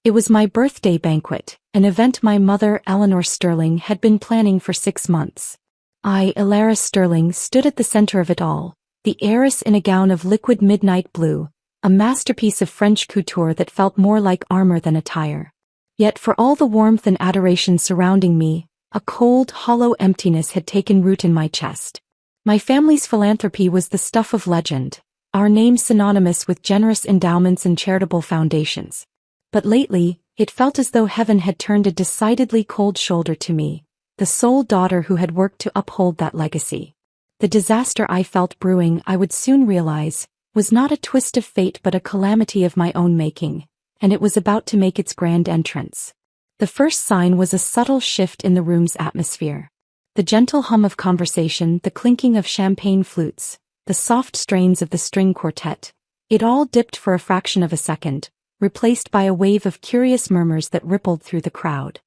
It was my birthday banquet, an event my mother, Eleanor Sterling, had been planning for 6 months. I, Elara Sterling, stood at the center of it all, the heiress in a gown of liquid midnight blue, a masterpiece of French couture that felt more like armor than attire. Yet for all the warmth and adoration surrounding me, a cold, hollow emptiness had taken root in my chest. My family's philanthropy was the stuff of legend, our name synonymous with generous endowments and charitable foundations. But lately, it felt as though heaven had turned a decidedly cold shoulder to me, the sole daughter who had worked to uphold that legacy. The disaster I felt brewing, I would soon realize, was not a twist of fate but a calamity of my own making, and it was about to make its grand entrance. The first sign was a subtle shift in the room's atmosphere. The gentle hum of conversation, the clinking of champagne flutes, the soft strains of the string quartet, it all dipped for a fraction of a second, replaced by a wave of curious murmurs that rippled through the crowd.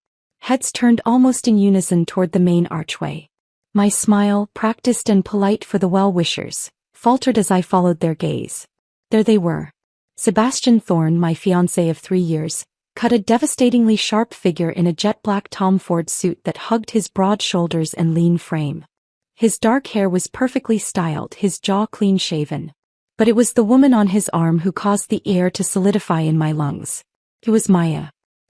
Heads turned almost in unison toward the main archway. My smile, practiced and polite for the well-wishers, faltered as I followed their gaze. There they were. Sebastian Thorne, my fiancé of 3 years, cut a devastatingly sharp figure in a jet-black Tom Ford suit that hugged his broad shoulders and lean frame. His dark hair was perfectly styled, his jaw clean-shaven. But it was the woman on his arm who caused the air to solidify in my lungs. It was Maya.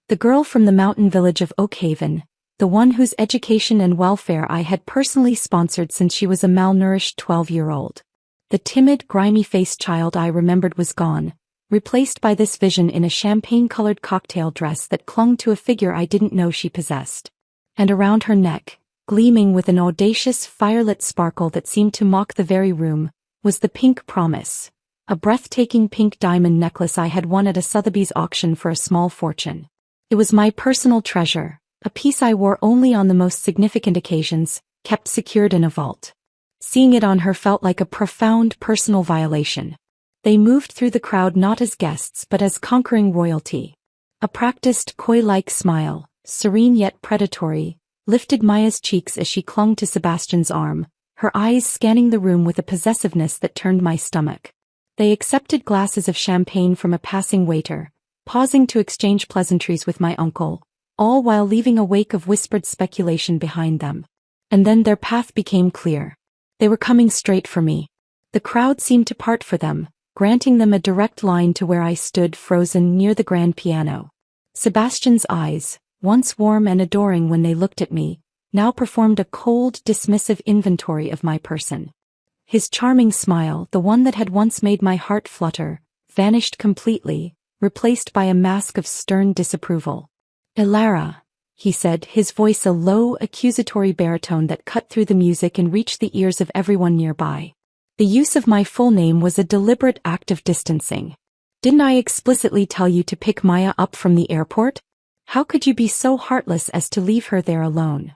The girl from the mountain village of Oakhaven, the one whose education and welfare I had personally sponsored since she was a malnourished 12-year-old. The timid, grimy-faced child I remembered was gone, replaced by this vision in a champagne-colored cocktail dress that clung to a figure I didn't know she possessed. And around her neck, gleaming with an audacious, firelit sparkle that seemed to mock the very room, was the pink promise, a breathtaking pink diamond necklace I had won at a Sotheby's auction for a small fortune. It was my personal treasure, a piece I wore only on the most significant occasions, kept secured in a vault. Seeing it on her felt like a profound personal violation. They moved through the crowd not as guests but as conquering royalty. A practiced, coy-like smile, serene yet predatory, lifted Maya's cheeks as she clung to Sebastian's arm, her eyes scanning the room with a possessiveness that turned my stomach. They accepted glasses of champagne from a passing waiter, pausing to exchange pleasantries with my uncle, all while leaving a wake of whispered speculation behind them. And then their path became clear. They were coming straight for me. The crowd seemed to part for them, granting them a direct line to where I stood frozen near the grand piano. Sebastian's eyes, once warm and adoring when they looked at me, now performed a cold, dismissive inventory of my person. His charming smile, the one that had once made my heart flutter, vanished completely, replaced by a mask of stern disapproval. "Elara," he said, his voice a low, accusatory baritone that cut through the music and reached the ears of everyone nearby. The use of my full name was a deliberate act of distancing. "Didn't I explicitly tell you to pick Maya up from the airport? How could you be so heartless as to leave her there alone?"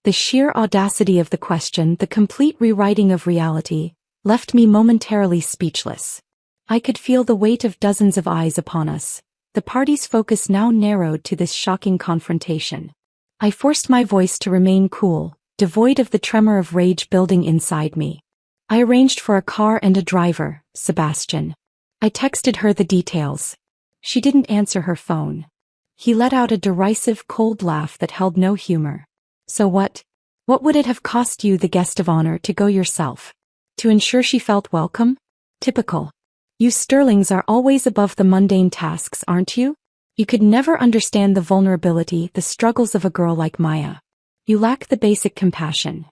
The sheer audacity of the question, the complete rewriting of reality, left me momentarily speechless. I could feel the weight of dozens of eyes upon us. The party's focus now narrowed to this shocking confrontation. I forced my voice to remain cool, devoid of the tremor of rage building inside me. "I arranged for a car and a driver, Sebastian. I texted her the details. She didn't answer her phone." He let out a derisive, cold laugh that held no humor. "So what? What would it have cost you, the guest of honor, to go yourself? To ensure she felt welcome? Typical. You Sterlings are always above the mundane tasks, aren't you? You could never understand the vulnerability, the struggles of a girl like Maya. You lack the basic compassion."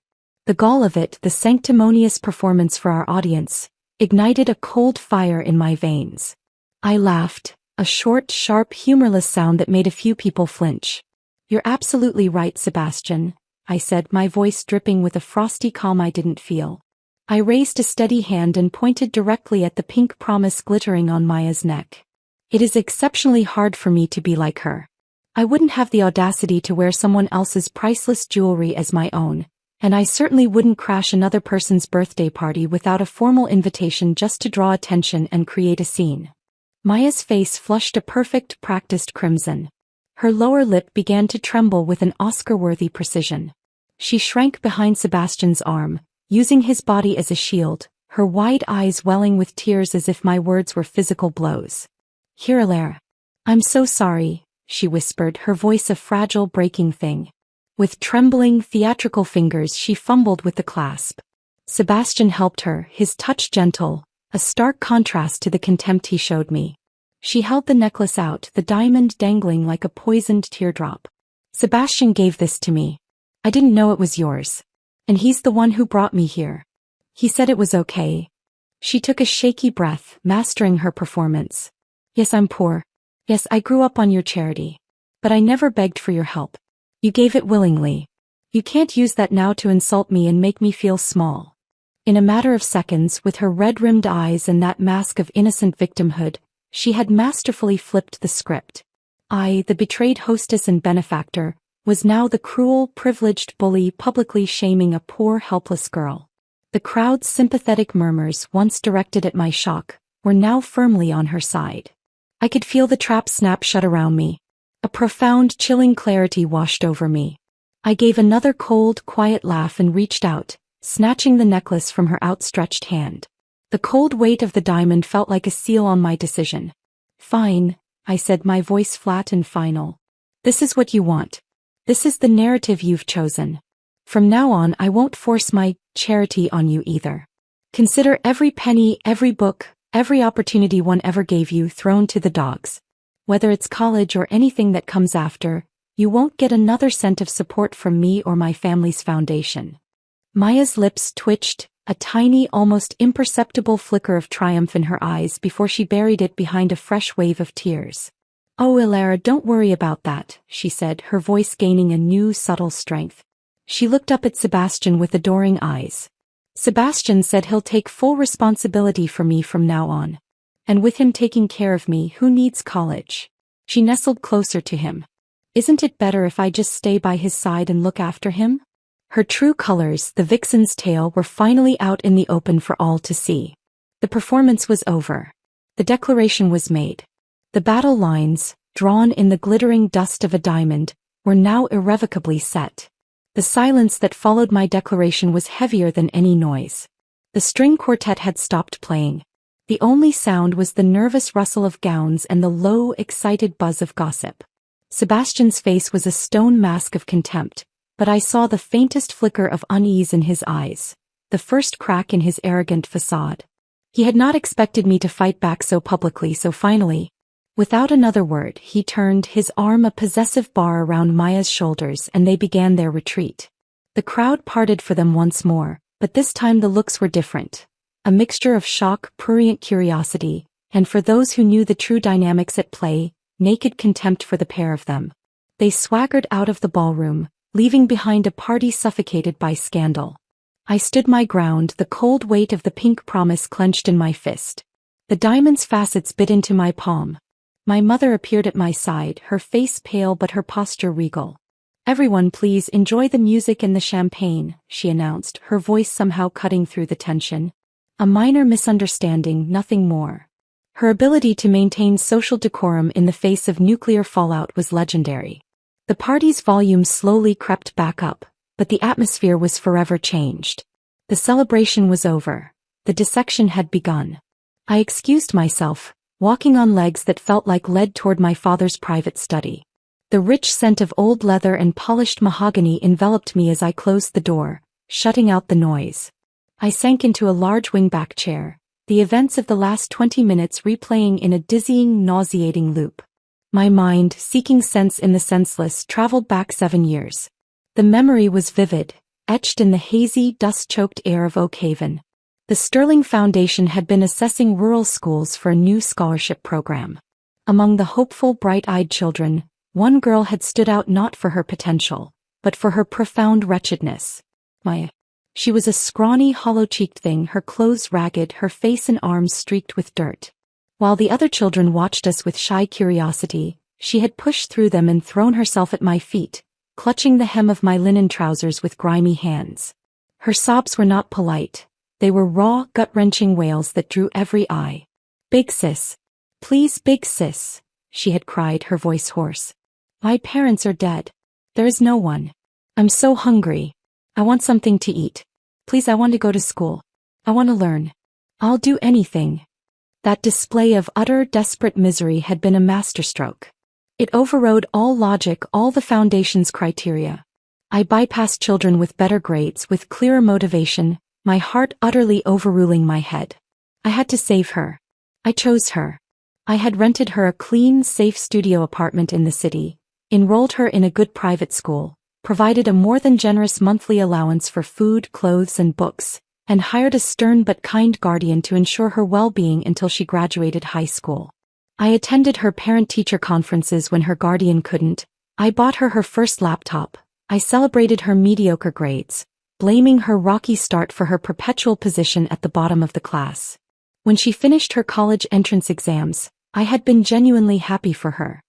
The gall of it, the sanctimonious performance for our audience, ignited a cold fire in my veins. I laughed, a short, sharp, humorless sound that made a few people flinch. "You're absolutely right, Sebastian," I said, my voice dripping with a frosty calm I didn't feel. I raised a steady hand and pointed directly at the pink promise glittering on Maya's neck. "It is exceptionally hard for me to be like her. I wouldn't have the audacity to wear someone else's priceless jewelry as my own, and I certainly wouldn't crash another person's birthday party without a formal invitation just to draw attention and create a scene." Maya's face flushed a perfect, practiced crimson. Her lower lip began to tremble with an Oscar-worthy precision. She shrank behind Sebastian's arm, using his body as a shield, her wide eyes welling with tears as if my words were physical blows. "Here, Elara. I'm so sorry," she whispered, her voice a fragile breaking thing. With trembling, theatrical fingers she fumbled with the clasp. Sebastian helped her, his touch gentle, a stark contrast to the contempt he showed me. She held the necklace out, the diamond dangling like a poisoned teardrop. Sebastian gave this to me. I didn't know it was yours. And he's the one who brought me here. He said it was okay. She took a shaky breath, mastering her performance. Yes, I'm poor. Yes, I grew up on your charity. But I never begged for your help. You gave it willingly. You can't use that now to insult me and make me feel small. In a matter of seconds, with her red-rimmed eyes and that mask of innocent victimhood, she had masterfully flipped the script. I, the betrayed hostess and benefactor, was now the cruel, privileged bully publicly shaming a poor, helpless girl. The crowd's sympathetic murmurs, once directed at my shock, were now firmly on her side. I could feel the trap snap shut around me. A profound, chilling clarity washed over me. I gave another cold, quiet laugh and reached out, snatching the necklace from her outstretched hand. The cold weight of the diamond felt like a seal on my decision. Fine, I said, my voice flat and final. This is what you want. This is the narrative you've chosen. From now on, I won't force my charity on you either. Consider every penny, every book, every opportunity one ever gave you thrown to the dogs. Whether it's college or anything that comes after, you won't get another cent of support from me or my family's foundation. Maya's lips twitched, a tiny, almost imperceptible flicker of triumph in her eyes before she buried it behind a fresh wave of tears. Oh, Ilara, don't worry about that, she said, her voice gaining a new, subtle strength. She looked up at Sebastian with adoring eyes. Sebastian said he'll take full responsibility for me from now on. And with him taking care of me, who needs college? She nestled closer to him. Isn't it better if I just stay by his side and look after him? Her true colors, the vixen's tail, were finally out in the open for all to see. The performance was over. The declaration was made. The battle lines, drawn in the glittering dust of a diamond, were now irrevocably set. The silence that followed my declaration was heavier than any noise. The string quartet had stopped playing. The only sound was the nervous rustle of gowns and the low, excited buzz of gossip. Sebastian's face was a stone mask of contempt, but I saw the faintest flicker of unease in his eyes, the first crack in his arrogant facade. He had not expected me to fight back so publicly, so finally, without another word, he turned, his arm a possessive bar around Maya's shoulders, and they began their retreat. The crowd parted for them once more, but this time the looks were different. A mixture of shock, prurient curiosity, and for those who knew the true dynamics at play, naked contempt for the pair of them. They swaggered out of the ballroom, leaving behind a party suffocated by scandal. I stood my ground, the cold weight of the pink promise clenched in my fist. The diamond's facets bit into my palm. My mother appeared at my side, her face pale but her posture regal. Everyone please enjoy the music and the champagne, she announced, her voice somehow cutting through the tension. A minor misunderstanding, nothing more. Her ability to maintain social decorum in the face of nuclear fallout was legendary. The party's volume slowly crept back up, but the atmosphere was forever changed. The celebration was over. The dissection had begun. I excused myself, walking on legs that felt like lead toward my father's private study. The rich scent of old leather and polished mahogany enveloped me as I closed the door, shutting out the noise. I sank into a large wingback chair, the events of the last 20 minutes replaying in a dizzying, nauseating loop. My mind, seeking sense in the senseless, traveled back 7 years. The memory was vivid, etched in the hazy, dust-choked air of Oak Haven. The Sterling Foundation had been assessing rural schools for a new scholarship program. Among the hopeful, bright-eyed children, one girl had stood out not for her potential, but for her profound wretchedness. Maya. She was a scrawny, hollow-cheeked thing, her clothes ragged, her face and arms streaked with dirt. While the other children watched us with shy curiosity, she had pushed through them and thrown herself at my feet, clutching the hem of my linen trousers with grimy hands. Her sobs were not polite. They were raw, gut-wrenching wails that drew every eye. "Big sis. Please, big sis," she had cried, her voice hoarse. "My parents are dead. There is no one. I'm so hungry. I want something to eat. Please, I want to go to school. I want to learn. I'll do anything." That display of utter, desperate misery had been a masterstroke. It overrode all logic, all the foundation's criteria. I bypassed children with better grades, with clearer motivation, my heart utterly overruling my head. I had to save her. I chose her. I had rented her a clean, safe studio apartment in the city, enrolled her in a good private school, provided a more than generous monthly allowance for food, clothes, and books, and hired a stern but kind guardian to ensure her well-being until she graduated high school. I attended her parent-teacher conferences when her guardian couldn't. I bought her her first laptop. I celebrated her mediocre grades, blaming her rocky start for her perpetual position at the bottom of the class. When she finished her college entrance exams, I had been genuinely happy for her.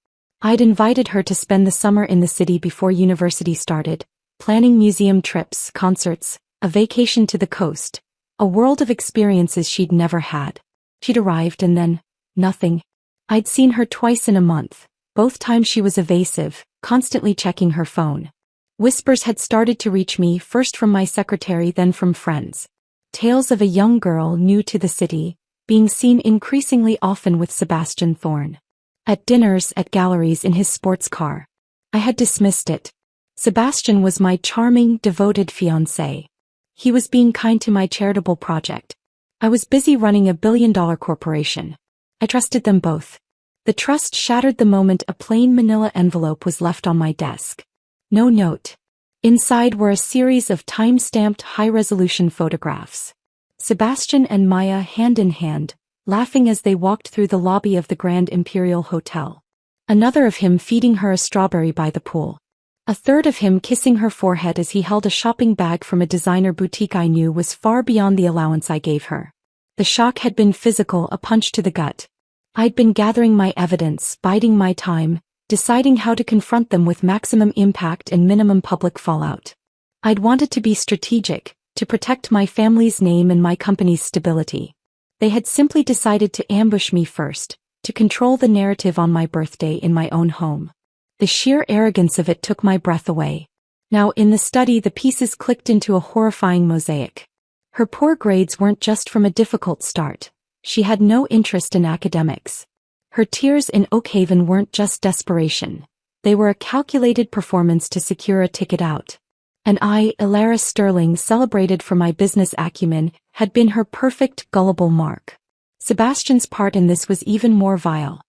I'd invited her to spend the summer in the city before university started, planning museum trips, concerts, a vacation to the coast, a world of experiences she'd never had. She'd arrived and then, nothing. I'd seen her twice in a month, both times she was evasive, constantly checking her phone. Whispers had started to reach me, first from my secretary, then from friends. Tales of a young girl new to the city, being seen increasingly often with Sebastian Thorne. At dinners, at galleries, in his sports car. I had dismissed it. Sebastian was my charming, devoted fiancé. He was being kind to my charitable project. I was busy running a billion-dollar corporation. I trusted them both. The trust shattered the moment a plain manila envelope was left on my desk. No note. Inside were a series of time-stamped high-resolution photographs. Sebastian and Maya hand in hand, laughing as they walked through the lobby of the Grand Imperial Hotel. Another of him feeding her a strawberry by the pool. A third of him kissing her forehead as he held a shopping bag from a designer boutique I knew was far beyond the allowance I gave her. The shock had been physical, a punch to the gut. I'd been gathering my evidence, biding my time, deciding how to confront them with maximum impact and minimum public fallout. I'd wanted to be strategic, to protect my family's name and my company's stability. They had simply decided to ambush me first, to control the narrative on my birthday in my own home. The sheer arrogance of it took my breath away. Now in the study the pieces clicked into a horrifying mosaic. Her poor grades weren't just from a difficult start. She had no interest in academics. Her tears in Oakhaven weren't just desperation. They were a calculated performance to secure a ticket out. And I, Elara Sterling, celebrated for my business acumen, had been her perfect, gullible mark. Sebastian's part in this was even more vile.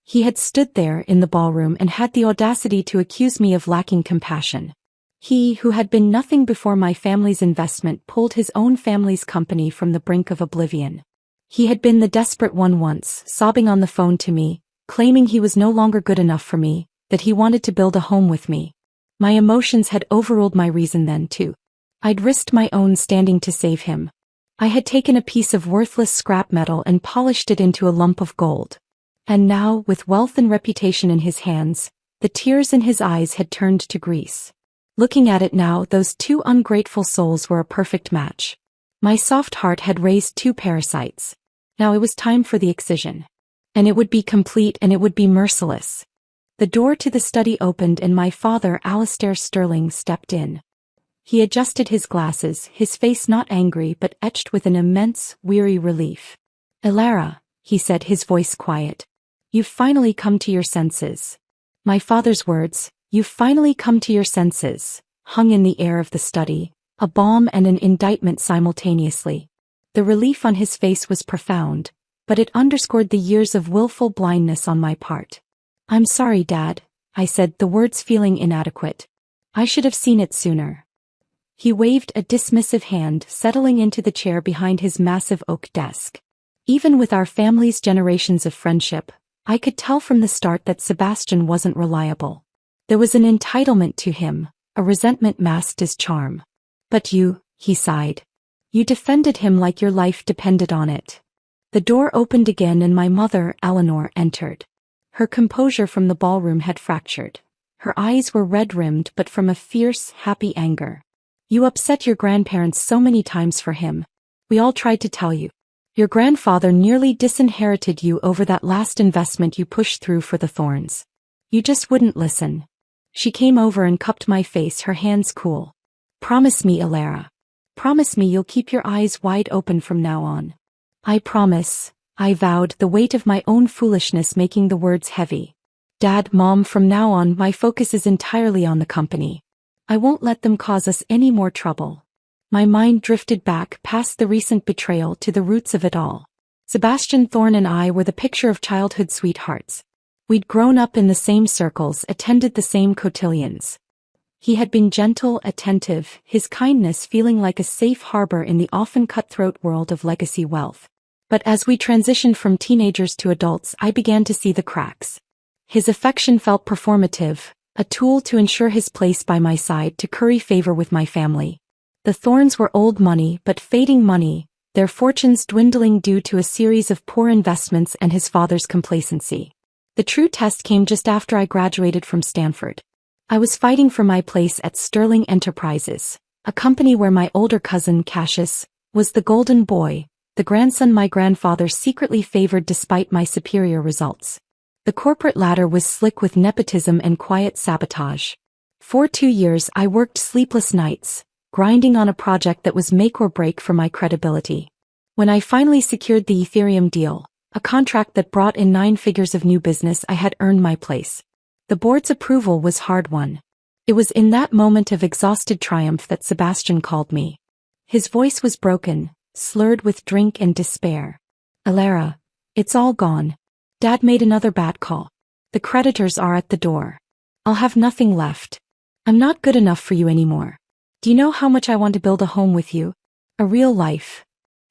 He had stood there in the ballroom and had the audacity to accuse me of lacking compassion. He, who had been nothing before my family's investment, pulled his own family's company from the brink of oblivion. He had been the desperate one once, sobbing on the phone to me, claiming he was no longer good enough for me, that he wanted to build a home with me. My emotions had overruled my reason then too. I'd risked my own standing to save him. I had taken a piece of worthless scrap metal and polished it into a lump of gold. And now, with wealth and reputation in his hands, the tears in his eyes had turned to grease. Looking at it now, those two ungrateful souls were a perfect match. My soft heart had raised two parasites. Now it was time for the excision. And it would be complete, and it would be merciless. The door to the study opened and my father, Alistair Sterling, stepped in. He adjusted his glasses, his face not angry but etched with an immense, weary relief. "Elara," he said, his voice quiet. "You've finally come to your senses." My father's words, "You've finally come to your senses," hung in the air of the study, a balm and an indictment simultaneously. The relief on his face was profound, but it underscored the years of willful blindness on my part. "I'm sorry, Dad," I said, the words feeling inadequate. "I should have seen it sooner." He waved a dismissive hand, settling into the chair behind his massive oak desk. Even with our family's generations of friendship, I could tell from the start that Sebastian wasn't reliable. There was an entitlement to him, a resentment masked as charm. "But you," he sighed. "You defended him like your life depended on it." The door opened again and my mother, Eleanor, entered. Her composure from the ballroom had fractured. Her eyes were red-rimmed but from a fierce, happy anger. "You upset your grandparents so many times for him. We all tried to tell you. Your grandfather nearly disinherited you over that last investment you pushed through for the Thorns. You just wouldn't listen." She came over and cupped my face, her hands cool. "Promise me, Elara. Promise me you'll keep your eyes wide open from now on." "I promise," I vowed, the weight of my own foolishness making the words heavy. Dad, Mom, from now on my focus is entirely on the company. I won't let them cause us any more trouble. My mind drifted back past the recent betrayal to the roots of it all. Sebastian Thorne and I were the picture of childhood sweethearts. We'd grown up in the same circles, attended the same cotillions. He had been gentle, attentive, his kindness feeling like a safe harbor in the often cutthroat world of legacy wealth. But as we transitioned from teenagers to adults, I began to see the cracks. His affection felt performative, a tool to ensure his place by my side to curry favor with my family. The Thornes were old money but fading money, their fortunes dwindling due to a series of poor investments and his father's complacency. The true test came just after I graduated from Stanford. I was fighting for my place at Sterling Enterprises, a company where my older cousin, Cassius, was the golden boy, the grandson my grandfather secretly favored despite my superior results. The corporate ladder was slick with nepotism and quiet sabotage. For 2 years I worked sleepless nights, grinding on a project that was make or break for my credibility. When I finally secured the Ethereum deal, a contract that brought in 9 figures of new business, I had earned my place. The board's approval was hard-won. It was in that moment of exhausted triumph that Sebastian called me. His voice was broken, slurred with drink and despair. "Alara, it's all gone. Dad made another bad call. The creditors are at the door. I'll have nothing left. I'm not good enough for you anymore. Do you know how much I want to build a home with you? A real life."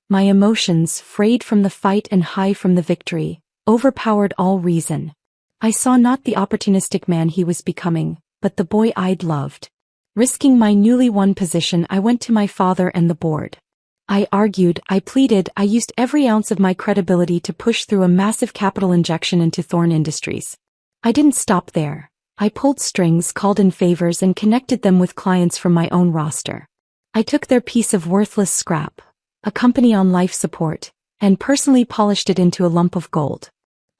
My emotions, frayed from the fight and high from the victory, overpowered all reason. I saw not the opportunistic man he was becoming, but the boy I'd loved. Risking my newly won position, I went to my father and the board. I argued, I pleaded, I used every ounce of my credibility to push through a massive capital injection into Thorne Industries. I didn't stop there. I pulled strings, called in favors, and connected them with clients from my own roster. I took their piece of worthless scrap, a company on life support, and personally polished it into a lump of gold.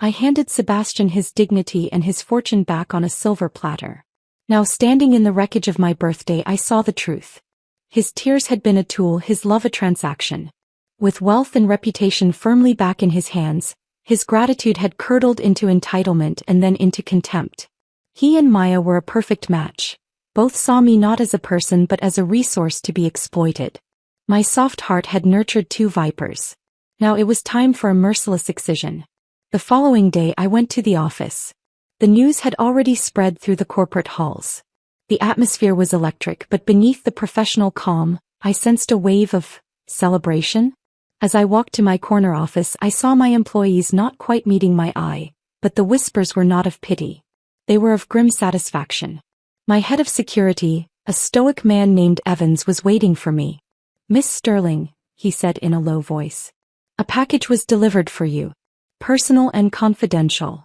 I handed Sebastian his dignity and his fortune back on a silver platter. Now, standing in the wreckage of my birthday, I saw the truth. His tears had been a tool, his love a transaction. With wealth and reputation firmly back in his hands, his gratitude had curdled into entitlement and then into contempt. He and Maya were a perfect match. Both saw me not as a person but as a resource to be exploited. My soft heart had nurtured 2 vipers. Now it was time for a merciless excision. The following day I went to the office. The news had already spread through the corporate halls. The atmosphere was electric, but beneath the professional calm, I sensed a wave of celebration. As I walked to my corner office, I saw my employees not quite meeting my eye, but the whispers were not of pity. They were of grim satisfaction. My head of security, a stoic man named Evans, was waiting for me. "Miss Sterling," he said in a low voice. "A package was delivered for you. Personal and confidential."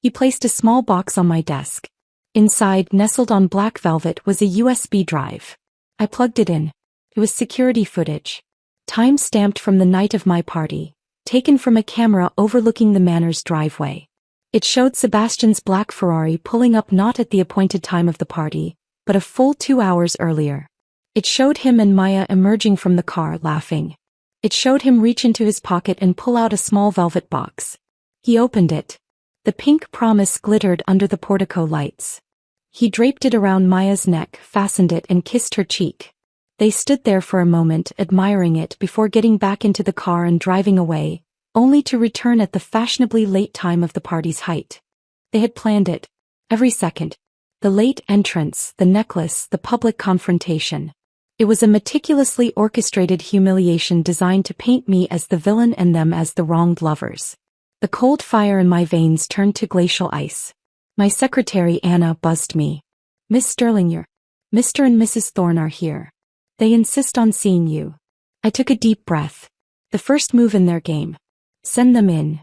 He placed a small box on my desk. Inside, nestled on black velvet, was a USB drive. I plugged it in. It was security footage. Time-stamped from the night of my party, taken from a camera overlooking the Manor's driveway. It showed Sebastian's black Ferrari pulling up not at the appointed time of the party, but a full 2 hours earlier. It showed him and Maya emerging from the car, laughing. It showed him reach into his pocket and pull out a small velvet box. He opened it. The pink promise glittered under the portico lights. He draped it around Maya's neck, fastened it, and kissed her cheek. They stood there for a moment, admiring it, before getting back into the car and driving away, only to return at the fashionably late time of the party's height. They had planned it. Every second. The late entrance, the necklace, the public confrontation. It was a meticulously orchestrated humiliation designed to paint me as the villain and them as the wronged lovers. The cold fire in my veins turned to glacial ice. My secretary Anna buzzed me. "Miss Sterling, your Mr. and Mrs. Thorne are here. They insist on seeing you." I took a deep breath. The first move in their game. Send them in.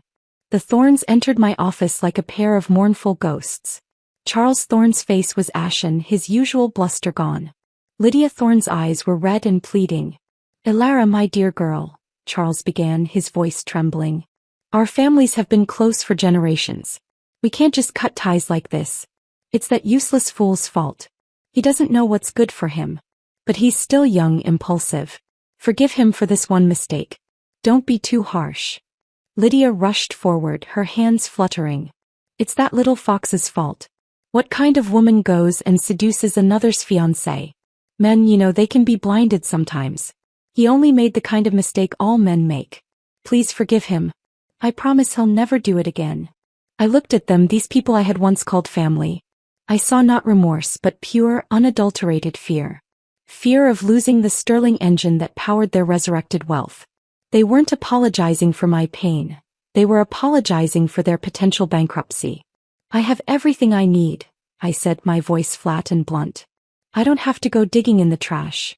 The Thornes entered my office like a pair of mournful ghosts. Charles Thorne's face was ashen, his usual bluster gone. Lydia Thorne's eyes were red and pleading. "Alara, my dear girl," Charles began, his voice trembling. "Our families have been close for generations. We can't just cut ties like this. It's that useless fool's fault. He doesn't know what's good for him. But he's still young, impulsive. Forgive him for this one mistake. Don't be too harsh." Lydia rushed forward, her hands fluttering. It's that little fox's fault. What kind of woman goes and seduces another's fiancé? Men, they can be blinded sometimes. He only made the kind of mistake all men make. Please forgive him. I promise he'll never do it again. I looked at them, these people I had once called family. I saw not remorse but pure, unadulterated fear. Fear of losing the sterling engine that powered their resurrected wealth. They weren't apologizing for my pain. They were apologizing for their potential bankruptcy. I have everything I need, I said, my voice flat and blunt. I don't have to go digging in the trash.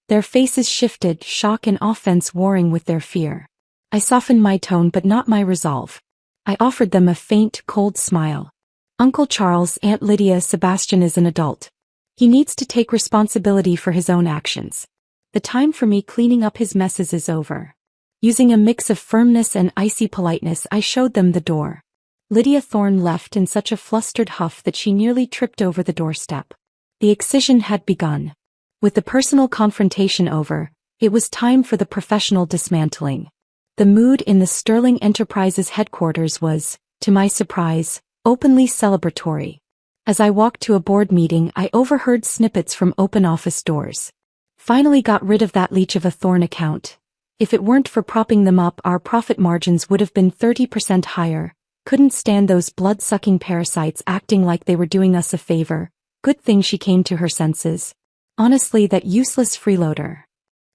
Their faces shifted, shock and offense warring with their fear. I softened my tone but not my resolve. I offered them a faint, cold smile. Uncle Charles, Aunt Lydia, Sebastian is an adult. He needs to take responsibility for his own actions. The time for me cleaning up his messes is over. Using a mix of firmness and icy politeness, I showed them the door. Lydia Thorne left in such a flustered huff that she nearly tripped over the doorstep. The excision had begun. With the personal confrontation over, it was time for the professional dismantling. The mood in the Sterling Enterprises headquarters was, to my surprise, openly celebratory. As I walked to a board meeting, I overheard snippets from open office doors. Finally got rid of that leech of a Thorne account. If it weren't for propping them up, our profit margins would have been 30% higher. Couldn't stand those blood-sucking parasites acting like they were doing us a favor. Good thing she came to her senses. Honestly, that useless freeloader.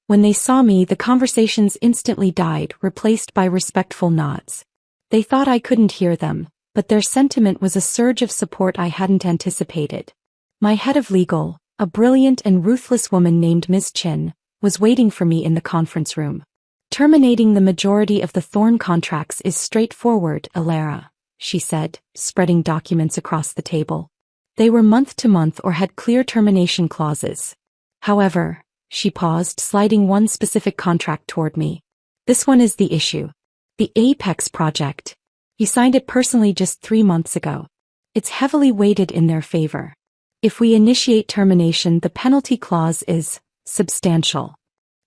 When they saw me, the conversations instantly died, replaced by respectful nods. They thought I couldn't hear them, but their sentiment was a surge of support I hadn't anticipated. My head of legal, a brilliant and ruthless woman named Ms. Chin, was waiting for me in the conference room. Terminating the majority of the Thorne contracts is straightforward, Alara, she said, spreading documents across the table. They were month-to-month or had clear termination clauses. However, she paused, sliding one specific contract toward me. This one is the issue. The Apex project. He signed it personally just 3 months ago. It's heavily weighted in their favor. If we initiate termination, the penalty clause is substantial.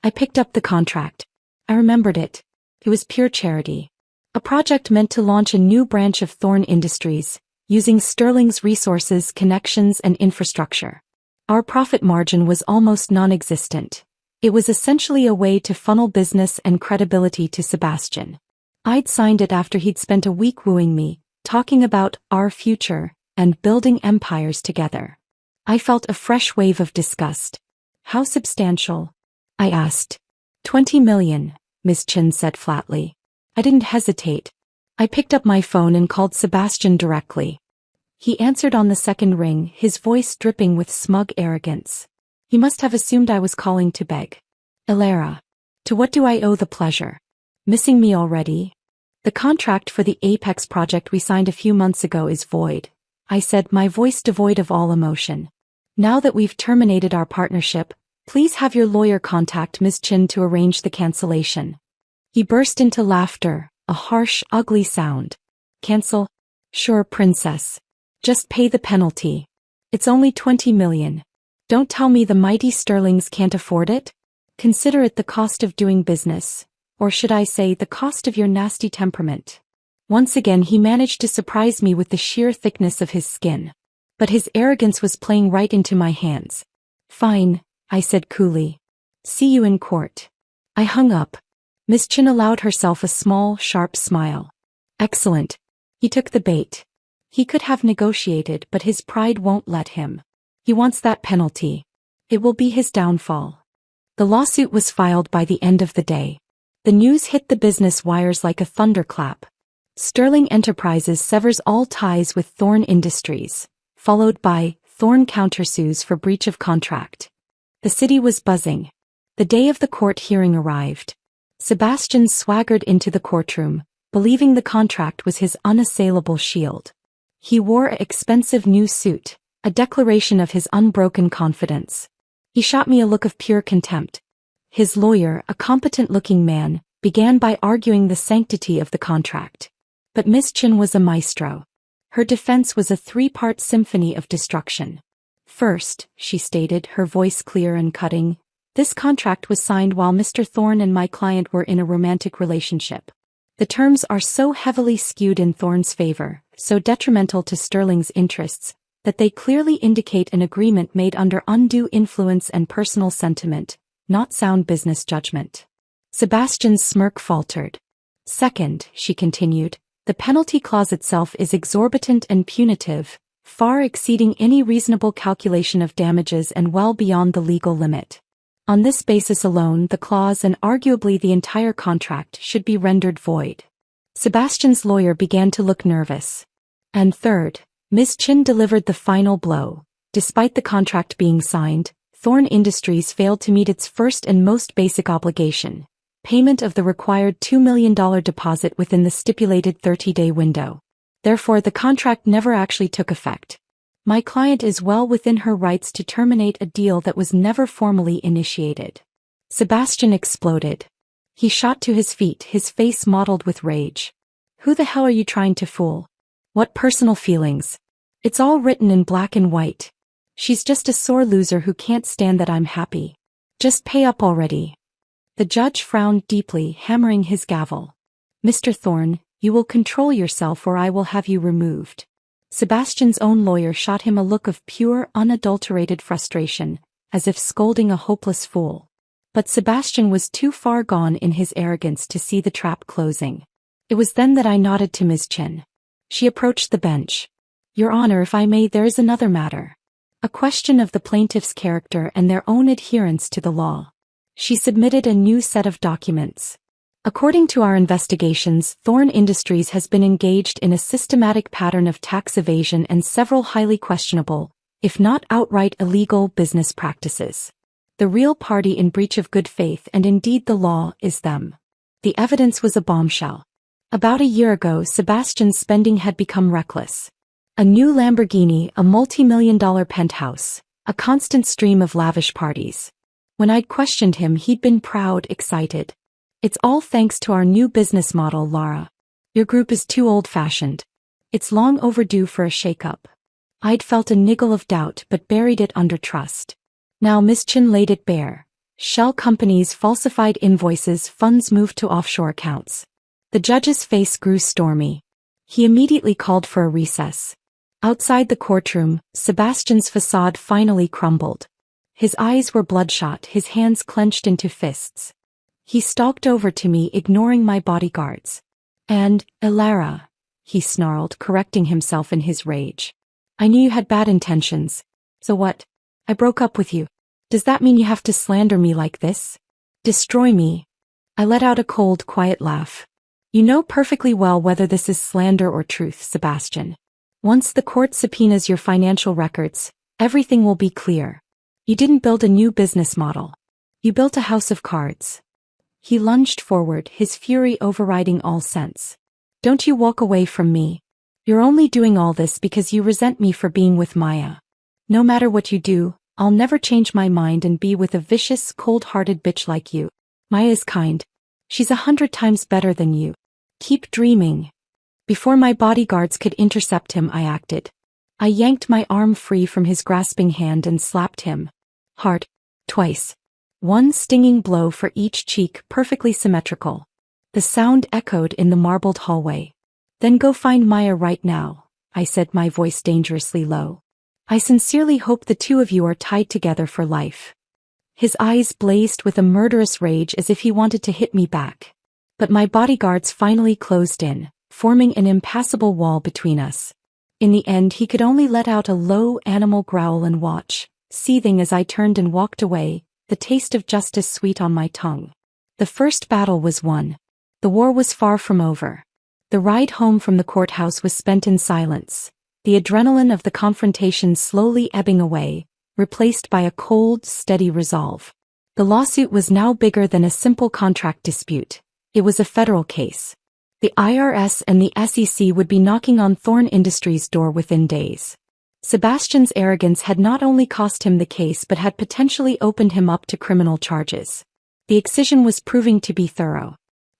I picked up the contract. I remembered it. It was pure charity. A project meant to launch a new branch of Thorne Industries, using Sterling's resources, connections, and infrastructure. Our profit margin was almost non-existent. It was essentially a way to funnel business and credibility to Sebastian. I'd signed it after he'd spent a week wooing me, talking about our future, and building empires together. I felt a fresh wave of disgust. How substantial? I asked. 20 million, Ms. Chin said flatly. I didn't hesitate. I picked up my phone and called Sebastian directly. He answered on the second ring, his voice dripping with smug arrogance. He must have assumed I was calling to beg. Alara. To what do I owe the pleasure? Missing me already? The contract for the Apex project we signed a few months ago is void, I said, my voice devoid of all emotion. Now that we've terminated our partnership, please have your lawyer contact Ms. Chin to arrange the cancellation. He burst into laughter, a harsh, ugly sound. Cancel? Sure, princess. Just pay the penalty. It's only 20 million. Don't tell me the mighty Sterlings can't afford it? Consider it the cost of doing business. Or should I say, the cost of your nasty temperament. Once again he managed to surprise me with the sheer thickness of his skin. But his arrogance was playing right into my hands. Fine, I said coolly. See you in court. I hung up. Miss Chin allowed herself a small, sharp smile. Excellent. He took the bait. He could have negotiated, but his pride won't let him. He wants that penalty. It will be his downfall. The lawsuit was filed by the end of the day. The news hit the business wires like a thunderclap. Sterling Enterprises severs all ties with Thorne Industries, followed by Thorne countersues for breach of contract. The city was buzzing. The day of the court hearing arrived. Sebastian swaggered into the courtroom, believing the contract was his unassailable shield. He wore an expensive new suit, a declaration of his unbroken confidence. He shot me a look of pure contempt. His lawyer, a competent-looking man, began by arguing the sanctity of the contract. But Miss Chin was a maestro. Her defense was a 3-part symphony of destruction. First, she stated, her voice clear and cutting, this contract was signed while Mr. Thorne and my client were in a romantic relationship. The terms are so heavily skewed in Thorne's favor so detrimental to Sterling's interests, that they clearly indicate an agreement made under undue influence and personal sentiment, not sound business judgment. Sebastian's smirk faltered. Second, she continued, the penalty clause itself is exorbitant and punitive, far exceeding any reasonable calculation of damages and well beyond the legal limit. On this basis alone, the clause and arguably the entire contract should be rendered void. Sebastian's lawyer began to look nervous. And third, Ms. Chin delivered the final blow. Despite the contract being signed, Thorn Industries failed to meet its first and most basic obligation, payment of the required $2 million deposit within the stipulated 30-day window. Therefore, the contract never actually took effect. My client is well within her rights to terminate a deal that was never formally initiated. Sebastian exploded. He shot to his feet, his face mottled with rage. Who the hell are you trying to fool? What personal feelings? It's all written in black and white. She's just a sore loser who can't stand that I'm happy. Just pay up already. The judge frowned deeply, hammering his gavel. Mr. Thorne, you will control yourself or I will have you removed. Sebastian's own lawyer shot him a look of pure, unadulterated frustration, as if scolding a hopeless fool. But Sebastian was too far gone in his arrogance to see the trap closing. It was then that I nodded to Ms. Chin. She approached the bench. Your Honor, if I may, there is another matter. A question of the plaintiff's character and their own adherence to the law. She submitted a new set of documents. According to our investigations, Thorn Industries has been engaged in a systematic pattern of tax evasion and several highly questionable, if not outright illegal, business practices. The real party in breach of good faith and indeed the law is them. The evidence was a bombshell. About a year ago, Sebastian's spending had become reckless. A new Lamborghini, a multi-million-dollar penthouse, a constant stream of lavish parties. When I'd questioned him, he'd been proud, excited. It's all thanks to our new business model, Lara. Your group is too old-fashioned. It's long overdue for a shake-up. I'd felt a niggle of doubt but buried it under trust. Now Ms. Chin laid it bare. Shell companies, falsified invoices, funds moved to offshore accounts. The judge's face grew stormy. He immediately called for a recess. Outside the courtroom, Sebastian's facade finally crumbled. His eyes were bloodshot, his hands clenched into fists. He stalked over to me, ignoring my bodyguards. And, Elara, he snarled, correcting himself in his rage. I knew you had bad intentions. So what? I broke up with you. Does that mean you have to slander me like this? Destroy me? I let out a cold, quiet laugh. You know perfectly well whether this is slander or truth, Sebastian. Once the court subpoenas your financial records, everything will be clear. You didn't build a new business model. You built a house of cards. He lunged forward, his fury overriding all sense. Don't you walk away from me. You're only doing all this because you resent me for being with Maya. No matter what you do, I'll never change my mind and be with a vicious, cold-hearted bitch like you. Maya is kind. She's 100 times better than you. Keep dreaming. Before my bodyguards could intercept him, I acted. I yanked my arm free from his grasping hand and slapped him. Hard. Twice. One stinging blow for each cheek, perfectly symmetrical. The sound echoed in the marbled hallway. Then go find Maya right now, I said, my voice dangerously low. I sincerely hope the two of you are tied together for life. His eyes blazed with a murderous rage as if he wanted to hit me back. But my bodyguards finally closed in, forming an impassable wall between us. In the end, he could only let out a low animal growl and watch, seething as I turned and walked away, the taste of justice sweet on my tongue. The first battle was won. The war was far from over. The ride home from the courthouse was spent in silence, the adrenaline of the confrontation slowly ebbing away, replaced by a cold, steady resolve. The lawsuit was now bigger than a simple contract dispute. It was a federal case. The IRS and the SEC would be knocking on Thorn Industries' door within days. Sebastian's arrogance had not only cost him the case but had potentially opened him up to criminal charges. The excision was proving to be thorough.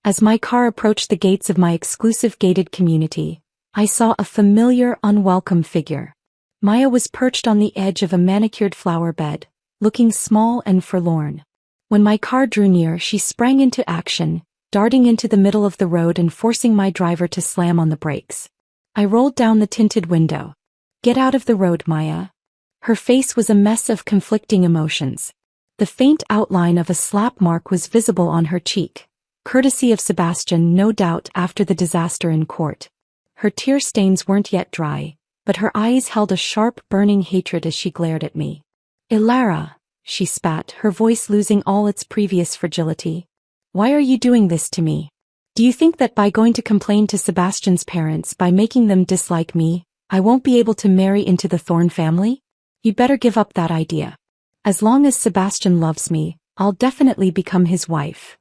As my car approached the gates of my exclusive gated community, I saw a familiar, unwelcome figure. Maya was perched on the edge of a manicured flower bed, looking small and forlorn. When my car drew near, she sprang into action, darting into the middle of the road and forcing my driver to slam on the brakes. I rolled down the tinted window. Get out of the road, Maya. Her face was a mess of conflicting emotions. The faint outline of a slap mark was visible on her cheek, courtesy of Sebastian, no doubt, after the disaster in court. Her tear stains weren't yet dry, but her eyes held a sharp, burning hatred as she glared at me. Ilara, she spat, her voice losing all its previous fragility. Why are you doing this to me? Do you think that by going to complain to Sebastian's parents, by making them dislike me, I won't be able to marry into the Thorn family? You'd better give up that idea. As long as Sebastian loves me, I'll definitely become his wife.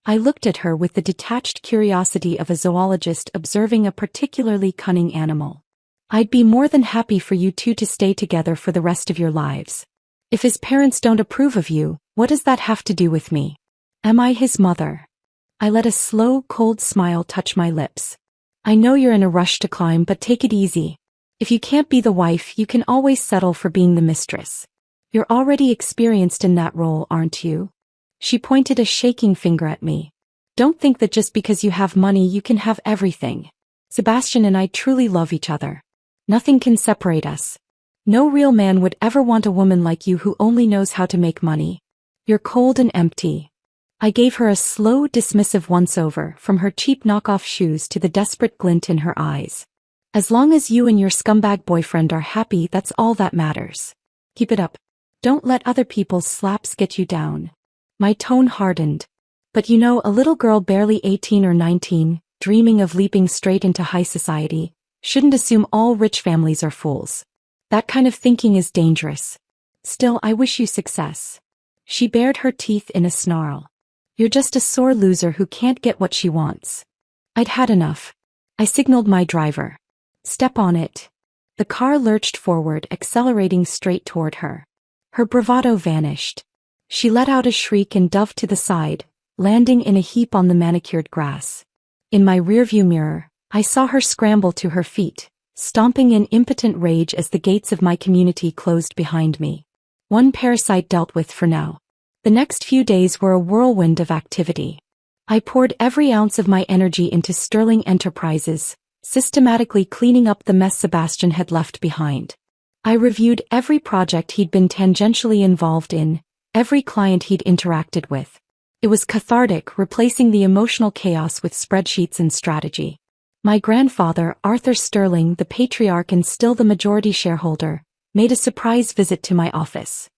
I looked at her with the detached curiosity of a zoologist observing a particularly cunning animal. I'd be more than happy for you two to stay together for the rest of your lives. If his parents don't approve of you, what does that have to do with me? Am I his mother? I let a slow, cold smile touch my lips. I know you're in a rush to climb, but take it easy. If you can't be the wife, you can always settle for being the mistress. You're already experienced in that role, aren't you? She pointed a shaking finger at me. Don't think that just because you have money you can have everything. Sebastian and I truly love each other. Nothing can separate us. No real man would ever want a woman like you who only knows how to make money. You're cold and empty. I gave her a slow, dismissive once-over, from her cheap knockoff shoes to the desperate glint in her eyes. As long as you and your scumbag boyfriend are happy, that's all that matters. Keep it up. Don't let other people's slaps get you down. My tone hardened. But you know, a little girl barely 18 or 19, dreaming of leaping straight into high society, shouldn't assume all rich families are fools. That kind of thinking is dangerous. Still, I wish you success. She bared her teeth in a snarl. You're just a sore loser who can't get what she wants. I'd had enough. I signaled my driver. Step on it. The car lurched forward, accelerating straight toward her. Her bravado vanished. She let out a shriek and dove to the side, landing in a heap on the manicured grass. In my rearview mirror, I saw her scramble to her feet, stomping in impotent rage as the gates of my community closed behind me. One parasite dealt with for now. The next few days were a whirlwind of activity. I poured every ounce of my energy into Sterling Enterprises, systematically cleaning up the mess Sebastian had left behind. I reviewed every project he'd been tangentially involved in, every client he'd interacted with. It was cathartic, replacing the emotional chaos with spreadsheets and strategy. My grandfather, Arthur Sterling, the patriarch and still the majority shareholder, made a surprise visit to my office.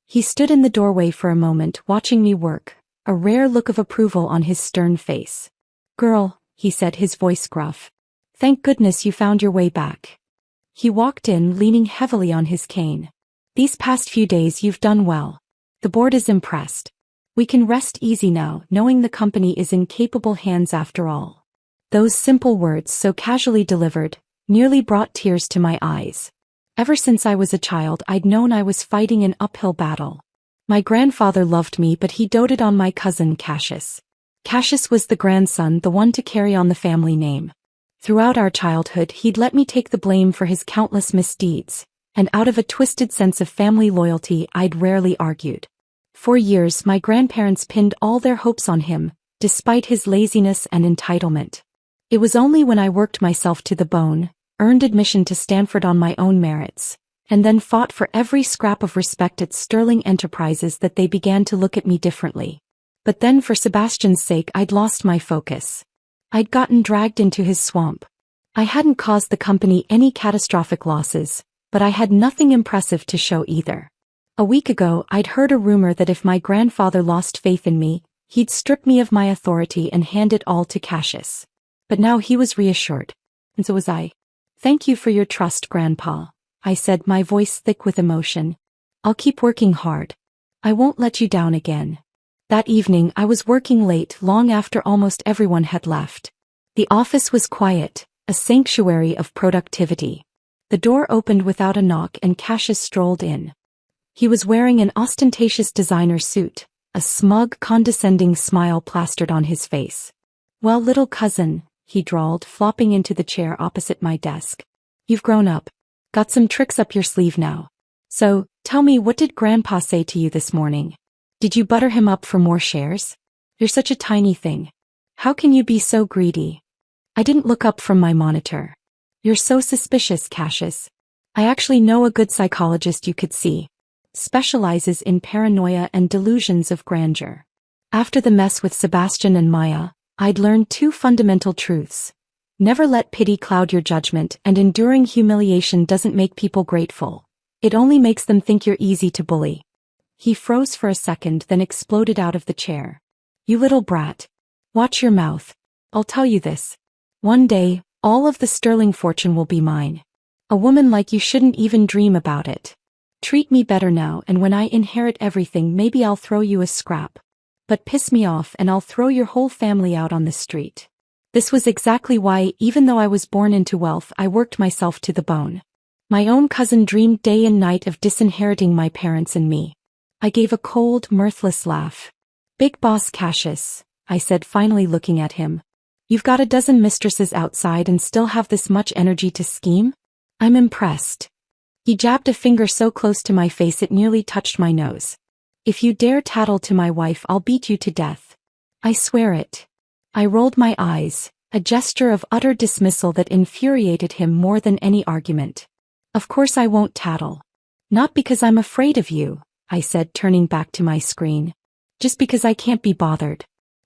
He stood in the doorway for a moment, watching me work, a rare look of approval on his stern face. Girl, he said, his voice gruff. Thank goodness you found your way back. He walked in, leaning heavily on his cane. These past few days you've done well. The board is impressed. We can rest easy now, knowing the company is in capable hands after all. Those simple words, so casually delivered, nearly brought tears to my eyes. Ever since I was a child, I'd known I was fighting an uphill battle. My grandfather loved me, but he doted on my cousin Cassius. Cassius was the grandson, the one to carry on the family name. Throughout our childhood, he'd let me take the blame for his countless misdeeds, and out of a twisted sense of family loyalty, I'd rarely argued. For years, my grandparents pinned all their hopes on him, despite his laziness and entitlement. It was only when I worked myself to the bone, earned admission to Stanford on my own merits, and then fought for every scrap of respect at Sterling Enterprises that they began to look at me differently. But then for Sebastian's sake, I'd lost my focus. I'd gotten dragged into his swamp. I hadn't caused the company any catastrophic losses, but I had nothing impressive to show either. A week ago, I'd heard a rumor that if my grandfather lost faith in me, he'd strip me of my authority and hand it all to Cassius. But now he was reassured. And so was I. Thank you for your trust, Grandpa, I said, my voice thick with emotion. I'll keep working hard. I won't let you down again. That evening, I was working late, long after almost everyone had left. The office was quiet, a sanctuary of productivity. The door opened without a knock and Cassius strolled in. He was wearing an ostentatious designer suit, a smug, condescending smile plastered on his face. Well, little cousin, he drawled, flopping into the chair opposite my desk. You've grown up. Got some tricks up your sleeve now. So, tell me, what did Grandpa say to you this morning? Did you butter him up for more shares? You're such a tiny thing. How can you be so greedy? I didn't look up from my monitor. You're so suspicious, Cassius. I actually know a good psychologist you could see. Specializes in paranoia and delusions of grandeur. After the mess with Sebastian and Maya, I'd learned two fundamental truths. Never let pity cloud your judgment, and enduring humiliation doesn't make people grateful. It only makes them think you're easy to bully. He froze for a second, then exploded out of the chair. You little brat. Watch your mouth. I'll tell you this. One day, all of the sterling fortune will be mine. A woman like you shouldn't even dream about it. Treat me better now, and when I inherit everything, maybe I'll throw you a scrap. But piss me off and I'll throw your whole family out on the street. This was exactly why, even though I was born into wealth, I worked myself to the bone. My own cousin dreamed day and night of disinheriting my parents and me. I gave a cold, mirthless laugh. Big boss Cassius, I said, finally looking at him. You've got a dozen mistresses outside and still have this much energy to scheme? I'm impressed. He jabbed a finger so close to my face it nearly touched my nose. If you dare tattle to my wife, I'll beat you to death. I swear it. I rolled my eyes, a gesture of utter dismissal that infuriated him more than any argument. Of course I won't tattle. Not because I'm afraid of you, I said, turning back to my screen. Just because I can't be bothered.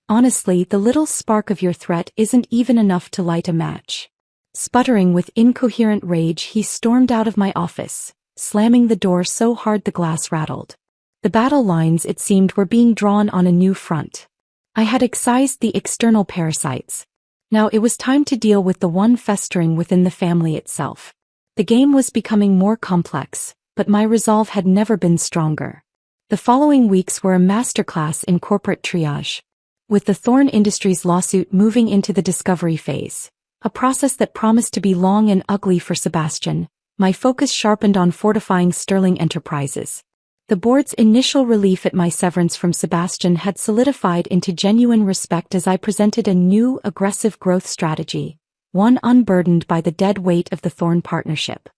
Honestly, the little spark of your threat isn't even enough to light a match. Sputtering with incoherent rage, he stormed out of my office, slamming the door so hard the glass rattled. The battle lines, it seemed, were being drawn on a new front. I had excised the external parasites. Now it was time to deal with the one festering within the family itself. The game was becoming more complex, but my resolve had never been stronger. The following weeks were a masterclass in corporate triage. With the Thorn Industries lawsuit moving into the discovery phase, a process that promised to be long and ugly for Sebastian, my focus sharpened on fortifying Sterling Enterprises. The board's initial relief at my severance from Sebastian had solidified into genuine respect as I presented a new, aggressive growth strategy, one unburdened by the dead weight of the Thorn partnership.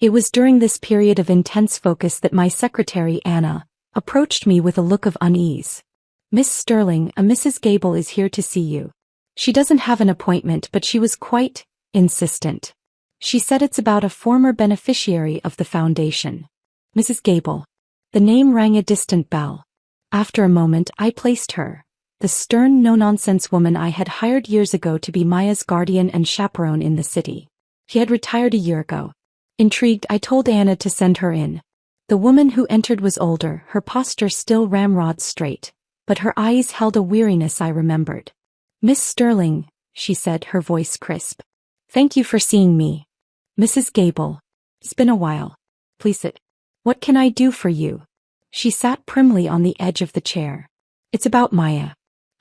It was during this period of intense focus that my secretary, Anna, approached me with a look of unease. Miss Sterling, a Mrs. Gable is here to see you. She doesn't have an appointment, but she was quite insistent. She said it's about a former beneficiary of the foundation. Mrs. Gable. The name rang a distant bell. After a moment, I placed her, the stern, no-nonsense woman I had hired years ago to be Maya's guardian and chaperone in the city. She had retired a year ago. Intrigued, I told Anna to send her in. The woman who entered was older, her posture still ramrod straight, but her eyes held a weariness I remembered. Miss Sterling, she said, her voice crisp. Thank you for seeing me. Mrs. Gable. It's been a while. Please sit. What can I do for you? She sat primly on the edge of the chair. It's about Maya.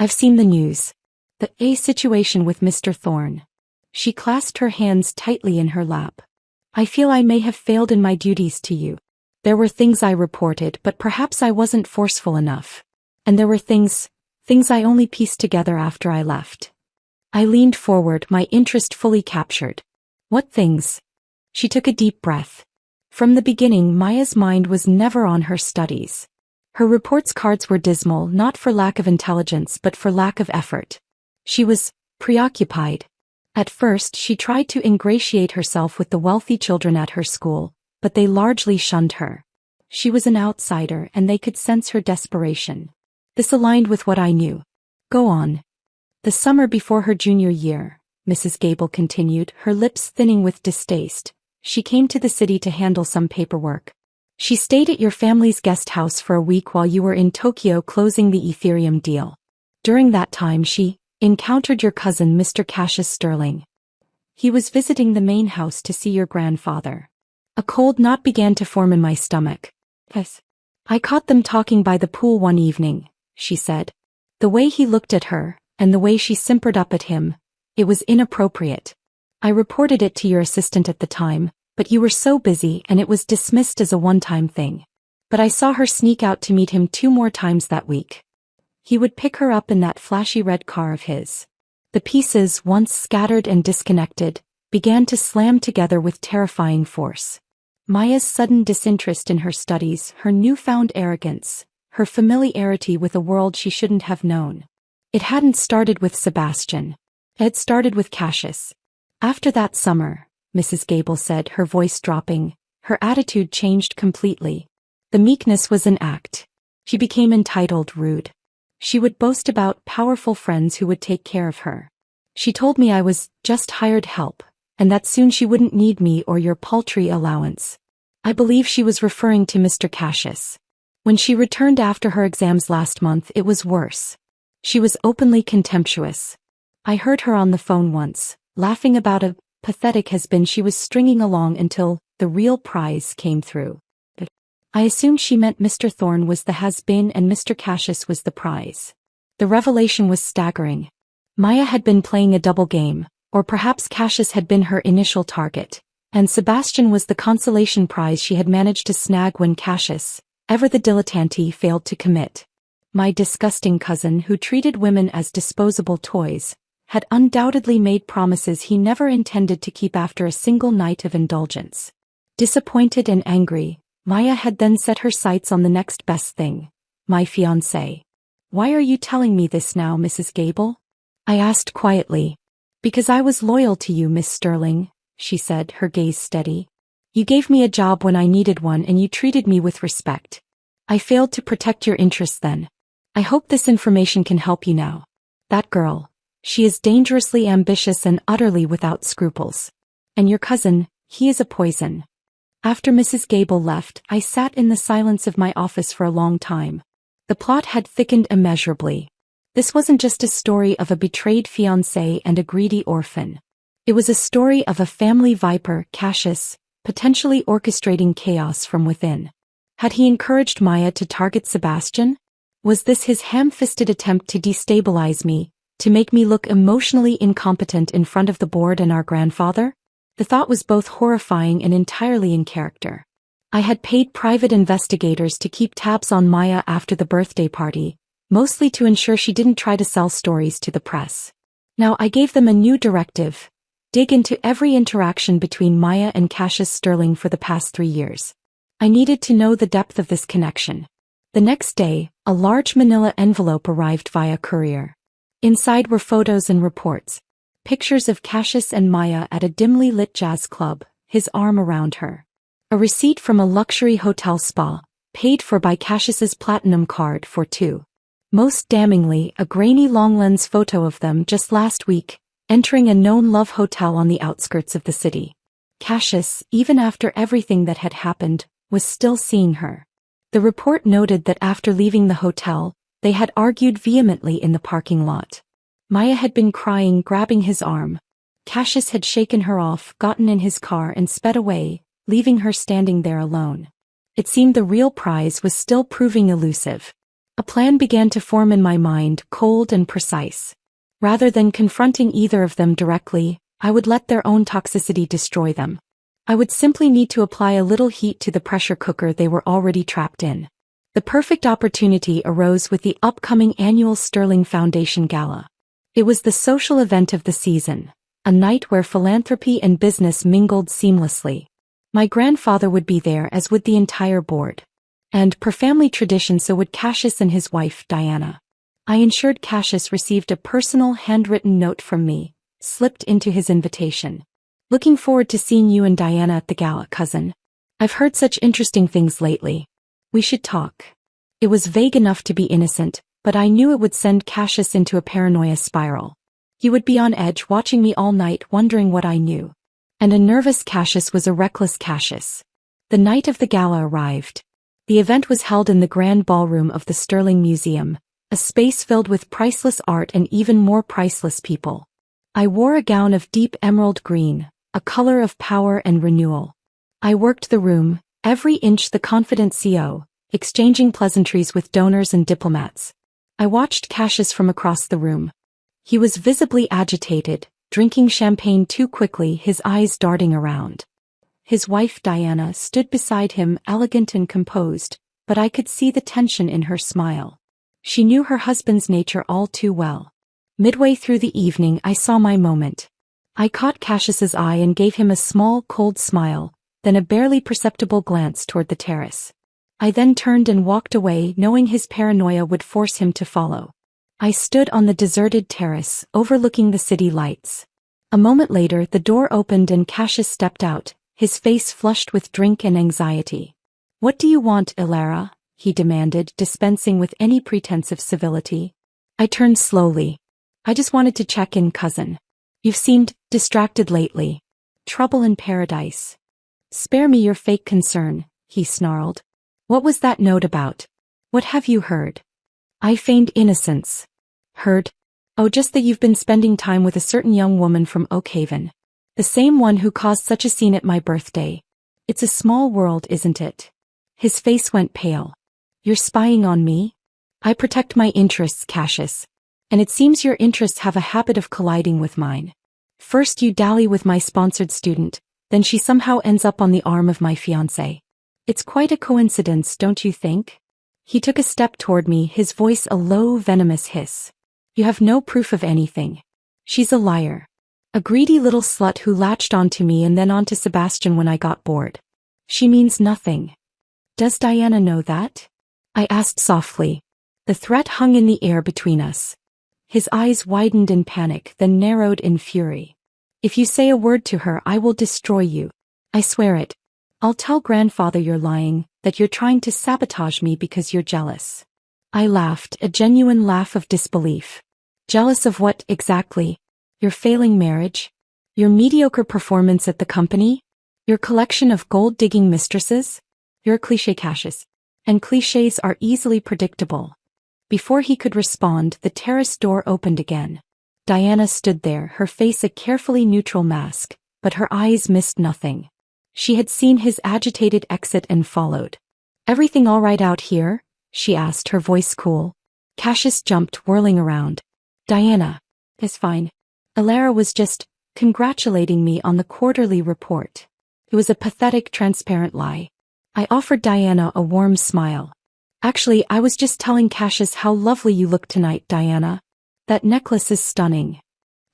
I've seen the news. The situation with Mr. Thorn. She clasped her hands tightly in her lap. I feel I may have failed in my duties to you. There were things I reported, but perhaps I wasn't forceful enough. And there were things I only pieced together after I left. I leaned forward, my interest fully captured. What things? She took a deep breath. From the beginning, Maya's mind was never on her studies. Her reports cards were dismal, not for lack of intelligence but for lack of effort. She was preoccupied. At first, she tried to ingratiate herself with the wealthy children at her school, but they largely shunned her. She was an outsider, and they could sense her desperation. This aligned with what I knew. Go on. The summer before her junior year, Mrs. Gable continued, her lips thinning with distaste, she came to the city to handle some paperwork. She stayed at your family's guest house for a week while you were in Tokyo closing the Ethereum deal. During that time she encountered your cousin, Mr. Cassius Sterling. He was visiting the main house to see your grandfather. A cold knot began to form in my stomach. Yes. I caught them talking by the pool one evening, she said. The way he looked at her, and the way she simpered up at him, it was inappropriate. I reported it to your assistant at the time, but you were so busy and it was dismissed as a one-time thing. But I saw her sneak out to meet him 2 more times that week. He would pick her up in that flashy red car of his. The pieces, once scattered and disconnected, began to slam together with terrifying force. Maya's sudden disinterest in her studies, her newfound arrogance, her familiarity with a world she shouldn't have known. It hadn't started with Sebastian. It had started with Cassius. After that summer, Mrs. Gable said, her voice dropping. Her attitude changed completely. The meekness was an act. She became entitled, rude. She would boast about powerful friends who would take care of her. She told me I was just hired help, and that soon she wouldn't need me or your paltry allowance. I believe she was referring to Mr. Cassius. When she returned after her exams last month, it was worse. She was openly contemptuous. I heard her on the phone once, laughing about a pathetic has-been she was stringing along until the real prize came through. I assumed she meant Mr. Thorne was the has-been and Mr. Cassius was the prize. The revelation was staggering. Maya had been playing a double game, or perhaps Cassius had been her initial target, and Sebastian was the consolation prize she had managed to snag when Cassius, ever the dilettante, failed to commit. My disgusting cousin, who treated women as disposable toys, had undoubtedly made promises he never intended to keep after a single night of indulgence. Disappointed and angry, Maya had then set her sights on the next best thing, my fiancé. "Why are you telling me this now, Mrs. Gable?" I asked quietly. "Because I was loyal to you, Miss Sterling," she said, her gaze steady. "You gave me a job when I needed one and you treated me with respect. I failed to protect your interests then. I hope this information can help you now. That girl, she is dangerously ambitious and utterly without scruples. And your cousin, he is a poison." After Mrs. Gable left, I sat in the silence of my office for a long time. The plot had thickened immeasurably. This wasn't just a story of a betrayed fiancé and a greedy orphan. It was a story of a family viper, Cassius, potentially orchestrating chaos from within. Had he encouraged Maya to target Sebastian? Was this his ham-fisted attempt to destabilize me, to make me look emotionally incompetent in front of the board and our grandfather? The thought was both horrifying and entirely in character. I had paid private investigators to keep tabs on Maya after the birthday party, mostly to ensure she didn't try to sell stories to the press. Now I gave them a new directive: dig into every interaction between Maya and Cassius Sterling for the past 3 years. I needed to know the depth of this connection. The next day, a large manila envelope arrived via courier. Inside were photos and reports. Pictures of Cassius and Maya at a dimly lit jazz club, his arm around her. A receipt from a luxury hotel spa, paid for by Cassius's platinum card for 2. Most damningly, a grainy long-lens photo of them just last week, entering a known love hotel on the outskirts of the city. Cassius, even after everything that had happened, was still seeing her. The report noted that after leaving the hotel, they had argued vehemently in the parking lot. Maya had been crying, grabbing his arm. Cassius had shaken her off, gotten in his car and sped away, leaving her standing there alone. It seemed the real prize was still proving elusive. A plan began to form in my mind, cold and precise. Rather than confronting either of them directly, I would let their own toxicity destroy them. I would simply need to apply a little heat to the pressure cooker they were already trapped in. The perfect opportunity arose with the upcoming annual Sterling Foundation Gala. It was the social event of the season, a night where philanthropy and business mingled seamlessly. My grandfather would be there, as would the entire board. And, per family tradition, so would Cassius and his wife, Diana. I ensured Cassius received a personal handwritten note from me, slipped into his invitation. "Looking forward to seeing you and Diana at the gala, cousin. I've heard such interesting things lately. We should talk." It was vague enough to be innocent, but I knew it would send Cassius into a paranoia spiral. He would be on edge, watching me all night, wondering what I knew. And a nervous Cassius was a reckless Cassius. The night of the gala arrived. The event was held in the grand ballroom of the Sterling Museum, a space filled with priceless art and even more priceless people. I wore a gown of deep emerald green, a color of power and renewal. I worked the room, every inch the confident CO, exchanging pleasantries with donors and diplomats. I watched Cassius from across the room. He was visibly agitated, drinking champagne too quickly, his eyes darting around. His wife Diana stood beside him, elegant and composed, but I could see the tension in her smile. She knew her husband's nature all too well. Midway through the evening I saw my moment. I caught Cassius's eye and gave him a small, cold smile, then a barely perceptible glance toward the terrace. I then turned and walked away, knowing his paranoia would force him to follow. I stood on the deserted terrace, overlooking the city lights. A moment later the door opened and Cassius stepped out, his face flushed with drink and anxiety. "What do you want, Ilara?" he demanded, dispensing with any pretense of civility. I turned slowly. "I just wanted to check in, cousin. You've seemed distracted lately. Trouble in paradise." "Spare me your fake concern," he snarled. "What was that note about? What have you heard?" I feigned innocence. "Heard? Oh, just that you've been spending time with a certain young woman from Oakhaven. The same one who caused such a scene at my birthday. It's a small world, isn't it?" His face went pale. "You're spying on me?" "I protect my interests, Cassius. And it seems your interests have a habit of colliding with mine. First you dally with my sponsored student, then she somehow ends up on the arm of my fiancé. It's quite a coincidence, don't you think?" He took a step toward me, his voice a low, venomous hiss. "You have no proof of anything. She's a liar. A greedy little slut who latched onto me and then onto Sebastian when I got bored. She means nothing." "Does Diana know that?" I asked softly. The threat hung in the air between us. His eyes widened in panic, then narrowed in fury. "If you say a word to her, I will destroy you. I swear it. I'll tell grandfather you're lying, that you're trying to sabotage me because you're jealous." I laughed, a genuine laugh of disbelief. "Jealous of what, exactly? Your failing marriage? Your mediocre performance at the company? Your collection of gold-digging mistresses? You're a cliché, Cassius. And clichés are easily predictable." Before he could respond, the terrace door opened again. Diana stood there, her face a carefully neutral mask, but her eyes missed nothing. She had seen his agitated exit and followed. "Everything all right out here?" she asked, her voice cool. Cassius jumped, whirling around. "Diana, it's fine. Ilara was just congratulating me on the quarterly report." It was a pathetic, transparent lie. I offered Diana a warm smile. "Actually, I was just telling Cassius how lovely you look tonight, Diana. That necklace is stunning."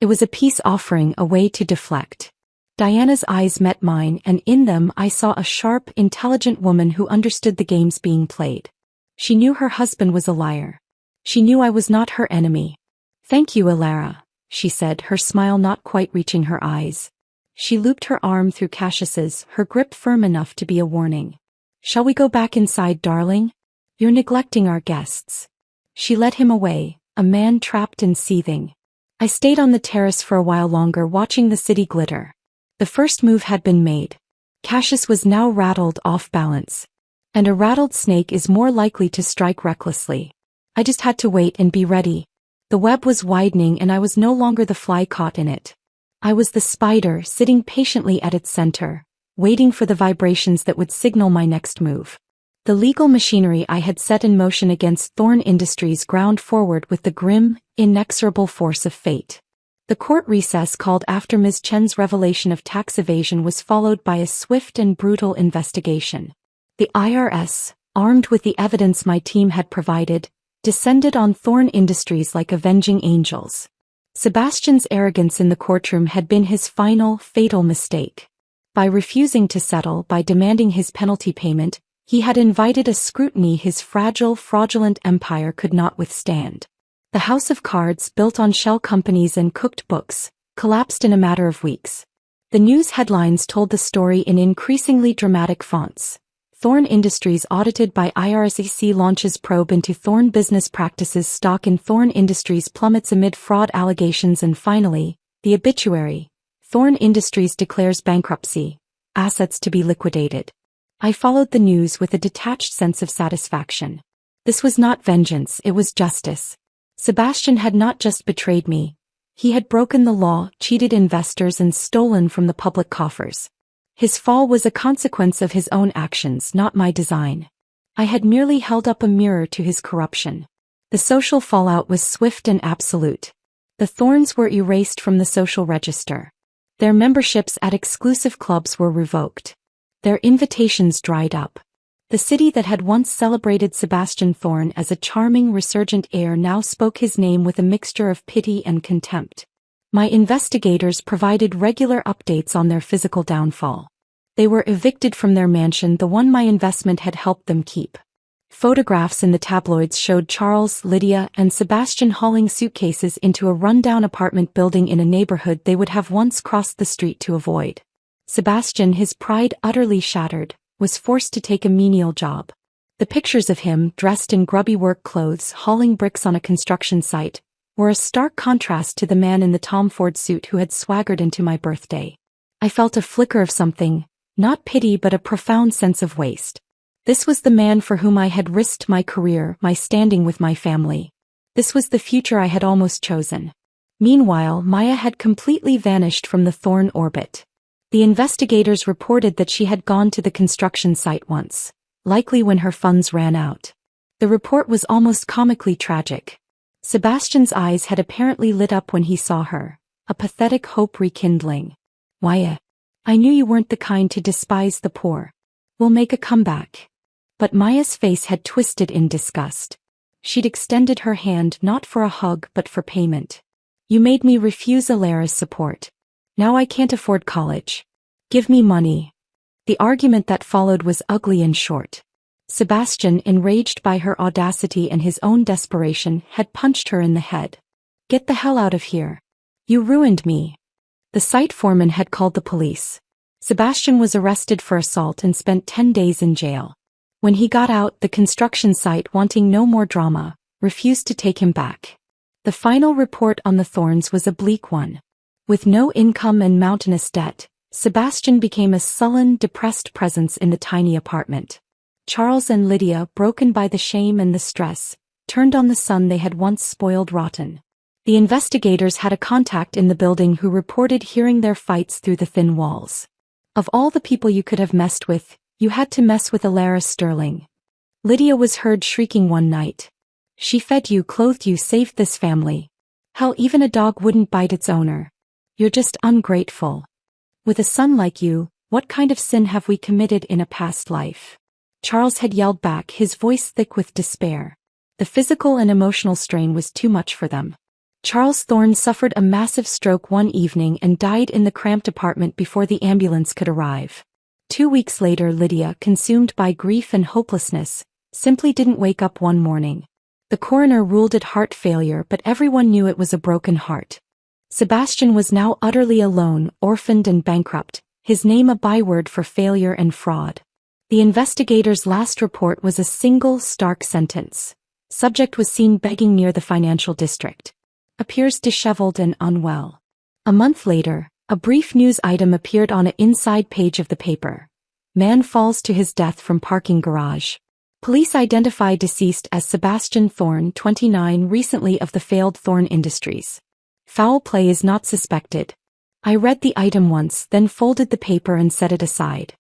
It was a peace offering, a way to deflect. Diana's eyes met mine, and in them I saw a sharp, intelligent woman who understood the games being played. She knew her husband was a liar. She knew I was not her enemy. "Thank you, Ilara," she said, her smile not quite reaching her eyes. She looped her arm through Cassius's, her grip firm enough to be a warning. "Shall we go back inside, darling? You're neglecting our guests." She led him away, a man trapped and seething. I stayed on the terrace for a while longer, watching the city glitter. The first move had been made. Cassius was now rattled, off balance. And a rattled snake is more likely to strike recklessly. I just had to wait and be ready. The web was widening and I was no longer the fly caught in it. I was the spider, sitting patiently at its center, waiting for the vibrations that would signal my next move. The legal machinery I had set in motion against Thorn Industries ground forward with the grim, inexorable force of fate. The court recess called after Ms. Chen's revelation of tax evasion was followed by a swift and brutal investigation. The IRS, armed with the evidence my team had provided, descended on Thorn Industries like avenging angels. Sebastian's arrogance in the courtroom had been his final, fatal mistake. By refusing to settle, by demanding his penalty payment, he had invited a scrutiny his fragile, fraudulent empire could not withstand. The house of cards, built on shell companies and cooked books, collapsed in a matter of weeks. The news headlines told the story in increasingly dramatic fonts. Thorn Industries audited by IRS launches probe into Thorn business practices, stock in Thorn Industries plummets amid fraud allegations, and finally, the obituary. Thorn Industries declares bankruptcy, assets to be liquidated. I followed the news with a detached sense of satisfaction. This was not vengeance, it was justice. Sebastian had not just betrayed me. He had broken the law, cheated investors, and stolen from the public coffers. His fall was a consequence of his own actions, not my design. I had merely held up a mirror to his corruption. The social fallout was swift and absolute. The Thorns were erased from the social register. Their memberships at exclusive clubs were revoked. Their invitations dried up. The city that had once celebrated Sebastian Thorn as a charming, resurgent heir now spoke his name with a mixture of pity and contempt. My investigators provided regular updates on their physical downfall. They were evicted from their mansion, the one my investment had helped them keep. Photographs in the tabloids showed Charles, Lydia, and Sebastian hauling suitcases into a rundown apartment building in a neighborhood they would have once crossed the street to avoid. Sebastian, his pride utterly shattered, was forced to take a menial job. The pictures of him, dressed in grubby work clothes, hauling bricks on a construction site, were a stark contrast to the man in the Tom Ford suit who had swaggered into my birthday. I felt a flicker of something, not pity but a profound sense of waste. This was the man for whom I had risked my career, my standing with my family. This was the future I had almost chosen. Meanwhile, Maya had completely vanished from the Thorn orbit. The investigators reported that she had gone to the construction site once, likely when her funds ran out. The report was almost comically tragic. Sebastian's eyes had apparently lit up when he saw her, a pathetic hope rekindling. Maya, I knew you weren't the kind to despise the poor. We'll make a comeback. But Maya's face had twisted in disgust. She'd extended her hand not for a hug but for payment. You made me refuse Alara's support. Now I can't afford college. Give me money. The argument that followed was ugly and short. Sebastian, enraged by her audacity and his own desperation, had punched her in the head. Get the hell out of here. You ruined me. The site foreman had called the police. Sebastian was arrested for assault and spent 10 days in jail. When he got out, the construction site, wanting no more drama, refused to take him back. The final report on the Thorns was a bleak one. With no income and mountainous debt, Sebastian became a sullen, depressed presence in the tiny apartment. Charles and Lydia, broken by the shame and the stress, turned on the son they had once spoiled rotten. The investigators had a contact in the building who reported hearing their fights through the thin walls. Of all the people you could have messed with, you had to mess with Alara Sterling. Lydia was heard shrieking one night. She fed you, clothed you, saved this family. Hell, even a dog wouldn't bite its owner. You're just ungrateful. With a son like you, what kind of sin have we committed in a past life? Charles had yelled back, his voice thick with despair. The physical and emotional strain was too much for them. Charles Thorne suffered a massive stroke one evening and died in the cramped apartment before the ambulance could arrive. 2 weeks later, Lydia, consumed by grief and hopelessness, simply didn't wake up one morning. The coroner ruled it heart failure, but everyone knew it was a broken heart. Sebastian was now utterly alone, orphaned and bankrupt, his name a byword for failure and fraud. The investigators' last report was a single, stark sentence. Subject was seen begging near the financial district. Appears disheveled and unwell. A month later, a brief news item appeared on an inside page of the paper. Man falls to his death from parking garage. Police identify deceased as Sebastian Thorne, 29, recently of the failed Thorne Industries. Foul play is not suspected. I read the item once, then folded the paper and set it aside.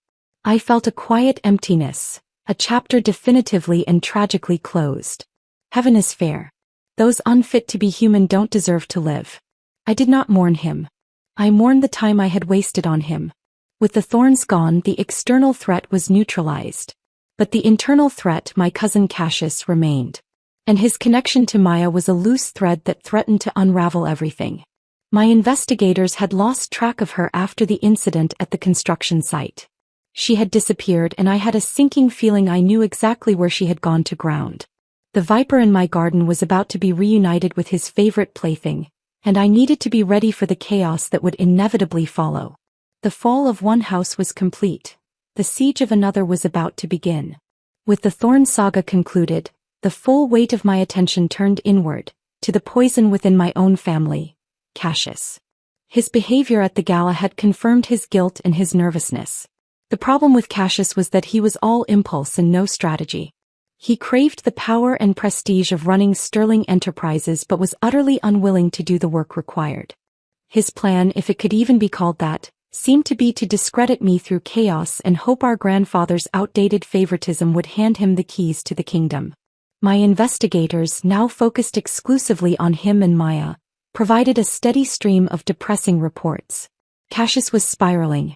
I felt a quiet emptiness, a chapter definitively and tragically closed. Heaven is fair. Those unfit to be human don't deserve to live. I did not mourn him. I mourned the time I had wasted on him. With the Thorns gone, the external threat was neutralized. But the internal threat, my cousin Cassius, remained. And his connection to Maya was a loose thread that threatened to unravel everything. My investigators had lost track of her after the incident at the construction site. She had disappeared, and I had a sinking feeling I knew exactly where she had gone to ground. The viper in my garden was about to be reunited with his favorite plaything, and I needed to be ready for the chaos that would inevitably follow. The fall of one house was complete. The siege of another was about to begin. With the Thorn saga concluded, the full weight of my attention turned inward, to the poison within my own family, Cassius. His behavior at the gala had confirmed his guilt and his nervousness. The problem with Cassius was that he was all impulse and no strategy. He craved the power and prestige of running Sterling Enterprises but was utterly unwilling to do the work required. His plan, if it could even be called that, seemed to be to discredit me through chaos and hope our grandfather's outdated favoritism would hand him the keys to the kingdom. My investigators, now focused exclusively on him and Maya, provided a steady stream of depressing reports. Cassius was spiraling.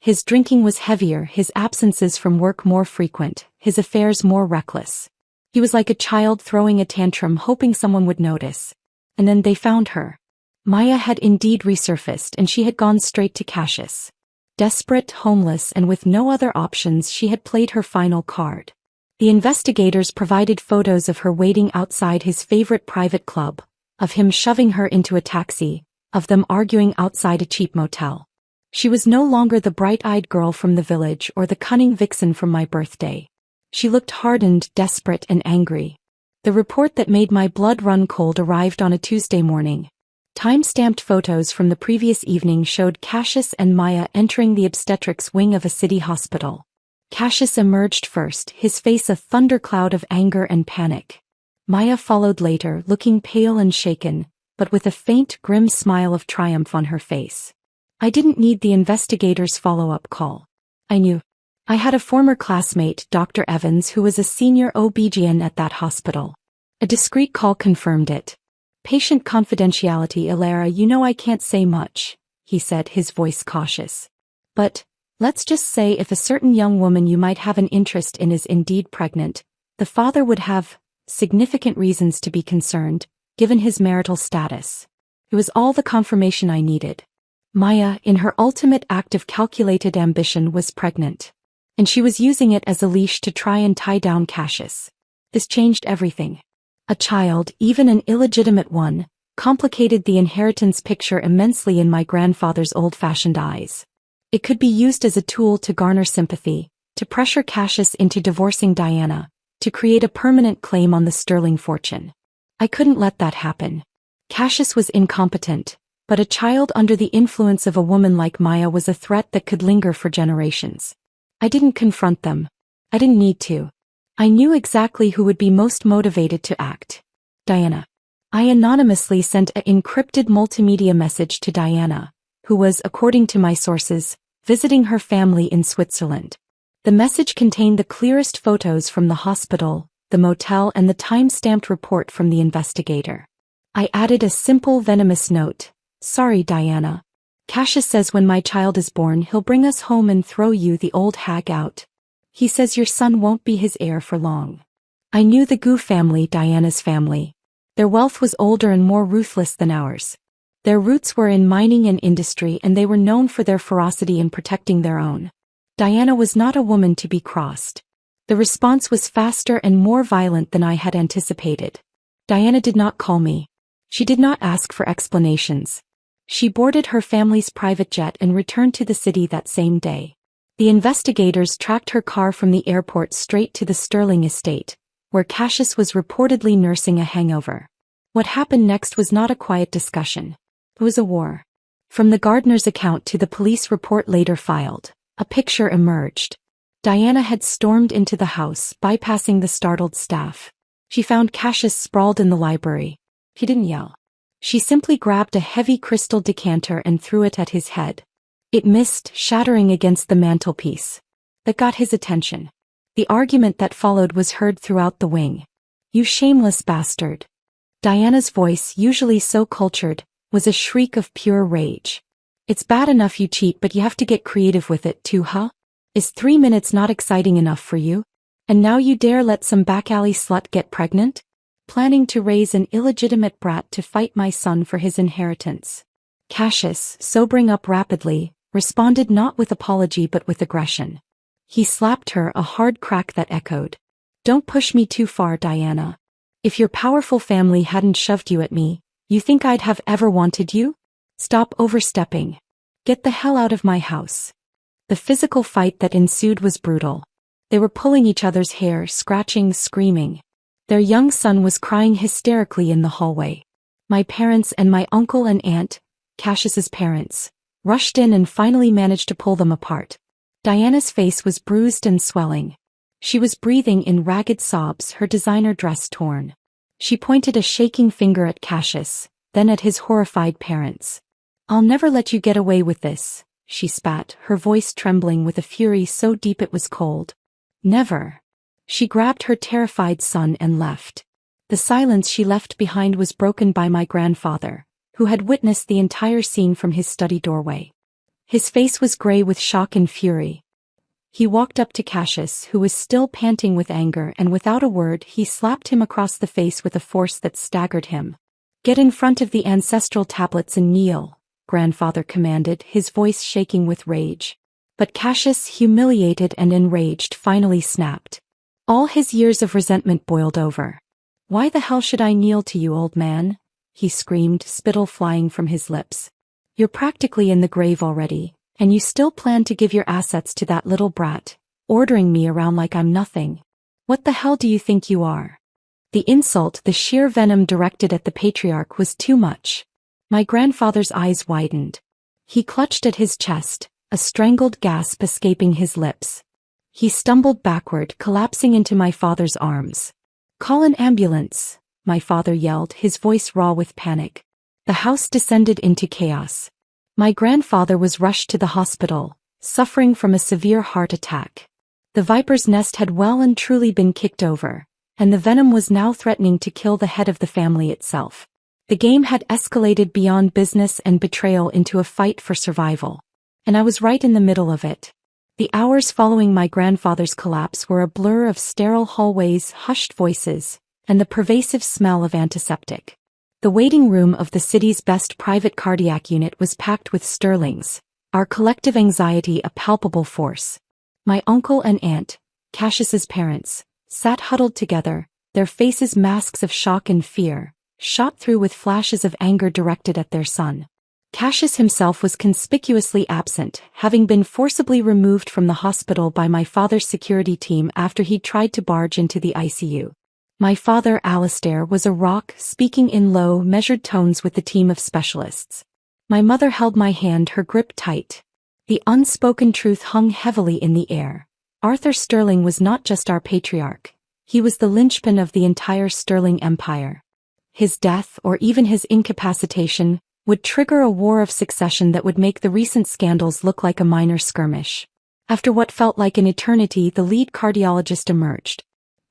His drinking was heavier, his absences from work more frequent, his affairs more reckless. He was like a child throwing a tantrum hoping someone would notice. And then they found her. Maya had indeed resurfaced, and she had gone straight to Cassius. Desperate, homeless, and with no other options, she had played her final card. The investigators provided photos of her waiting outside his favorite private club, of him shoving her into a taxi, of them arguing outside a cheap motel. She was no longer the bright-eyed girl from the village or the cunning vixen from my birthday. She looked hardened, desperate, and angry. The report that made my blood run cold arrived on a Tuesday morning. Time-stamped photos from the previous evening showed Cassius and Maya entering the obstetrics wing of a city hospital. Cassius emerged first, his face a thundercloud of anger and panic. Maya followed later, looking pale and shaken, but with a faint, grim smile of triumph on her face. I didn't need the investigator's follow-up call. I knew. I had a former classmate, Dr. Evans, who was a senior OB-GYN at that hospital. A discreet call confirmed it. Patient confidentiality, Alara, you know I can't say much, he said, his voice cautious. But, let's just say if a certain young woman you might have an interest in is indeed pregnant, the father would have significant reasons to be concerned, given his marital status. It was all the confirmation I needed. Maya, in her ultimate act of calculated ambition, was pregnant. And she was using it as a leash to try and tie down Cassius. This changed everything. A child, even an illegitimate one, complicated the inheritance picture immensely in my grandfather's old-fashioned eyes. It could be used as a tool to garner sympathy, to pressure Cassius into divorcing Diana, to create a permanent claim on the Sterling fortune. I couldn't let that happen. Cassius was incompetent, but a child under the influence of a woman like Maya was a threat that could linger for generations. I didn't confront them. I didn't need to. I knew exactly who would be most motivated to act. Diana. I anonymously sent an encrypted multimedia message to Diana, who was, according to my sources, visiting her family in Switzerland. The message contained the clearest photos from the hospital, the motel, and the time-stamped report from the investigator. I added a simple, venomous note. Sorry, Diana. Cassius says when my child is born he'll bring us home and throw you, the old hag, out. He says your son won't be his heir for long. I knew the Gu family, Diana's family. Their wealth was older and more ruthless than ours. Their roots were in mining and industry, and they were known for their ferocity in protecting their own. Diana was not a woman to be crossed. The response was faster and more violent than I had anticipated. Diana did not call me. She did not ask for explanations. She boarded her family's private jet and returned to the city that same day. The investigators tracked her car from the airport straight to the Sterling estate, where Cassius was reportedly nursing a hangover. What happened next was not a quiet discussion. It was a war. From the gardener's account to the police report later filed, a picture emerged. Diana had stormed into the house, bypassing the startled staff. She found Cassius sprawled in the library. He didn't yell. She simply grabbed a heavy crystal decanter and threw it at his head. It missed, shattering against the mantelpiece. That got his attention. The argument that followed was heard throughout the wing. You shameless bastard. Diana's voice, usually so cultured, was a shriek of pure rage. It's bad enough you cheat, but you have to get creative with it too, huh? Is 3 minutes not exciting enough for you? And now you dare let some back-alley slut get pregnant? Planning to raise an illegitimate brat to fight my son for his inheritance. Cassius, sobering up rapidly, responded not with apology but with aggression. He slapped her, a hard crack that echoed. Don't push me too far, Diana. If your powerful family hadn't shoved you at me, you think I'd have ever wanted you? Stop overstepping. Get the hell out of my house. The physical fight that ensued was brutal. They were pulling each other's hair, scratching, screaming. Their young son was crying hysterically in the hallway. My parents and my uncle and aunt, Cassius's parents, rushed in and finally managed to pull them apart. Diana's face was bruised and swelling. She was breathing in ragged sobs, her designer dress torn. She pointed a shaking finger at Cassius, then at his horrified parents. I'll never let you get away with this, she spat, her voice trembling with a fury so deep it was cold. Never. She grabbed her terrified son and left. The silence she left behind was broken by my grandfather, who had witnessed the entire scene from his study doorway. His face was gray with shock and fury. He walked up to Cassius, who was still panting with anger, and without a word he slapped him across the face with a force that staggered him. Get in front of the ancestral tablets and kneel, grandfather commanded, his voice shaking with rage. But Cassius, humiliated and enraged, finally snapped. All his years of resentment boiled over. "Why the hell should I kneel to you, old man?" he screamed, spittle flying from his lips. "You're practically in the grave already, and you still plan to give your assets to that little brat, ordering me around like I'm nothing. What the hell do you think you are?" The insult, the sheer venom directed at the patriarch was too much. My grandfather's eyes widened. He clutched at his chest, a strangled gasp escaping his lips. He stumbled backward, collapsing into my father's arms. "Call an ambulance," my father yelled, his voice raw with panic. The house descended into chaos. My grandfather was rushed to the hospital, suffering from a severe heart attack. The viper's nest had well and truly been kicked over, and the venom was now threatening to kill the head of the family itself. The game had escalated beyond business and betrayal into a fight for survival. And I was right in the middle of it. The hours following my grandfather's collapse were a blur of sterile hallways, hushed voices, and the pervasive smell of antiseptic. The waiting room of the city's best private cardiac unit was packed with Sterlings, our collective anxiety a palpable force. My uncle and aunt, Cassius's parents, sat huddled together, their faces masks of shock and fear, shot through with flashes of anger directed at their son. Cassius himself was conspicuously absent, having been forcibly removed from the hospital by my father's security team after he tried to barge into the ICU. My father, Alistair, was a rock, speaking in low, measured tones with the team of specialists. My mother held my hand, her grip tight. The unspoken truth hung heavily in the air. Arthur Sterling was not just our patriarch. He was the linchpin of the entire Sterling empire. His death, or even his incapacitation, would trigger a war of succession that would make the recent scandals look like a minor skirmish. After what felt like an eternity, the lead cardiologist emerged.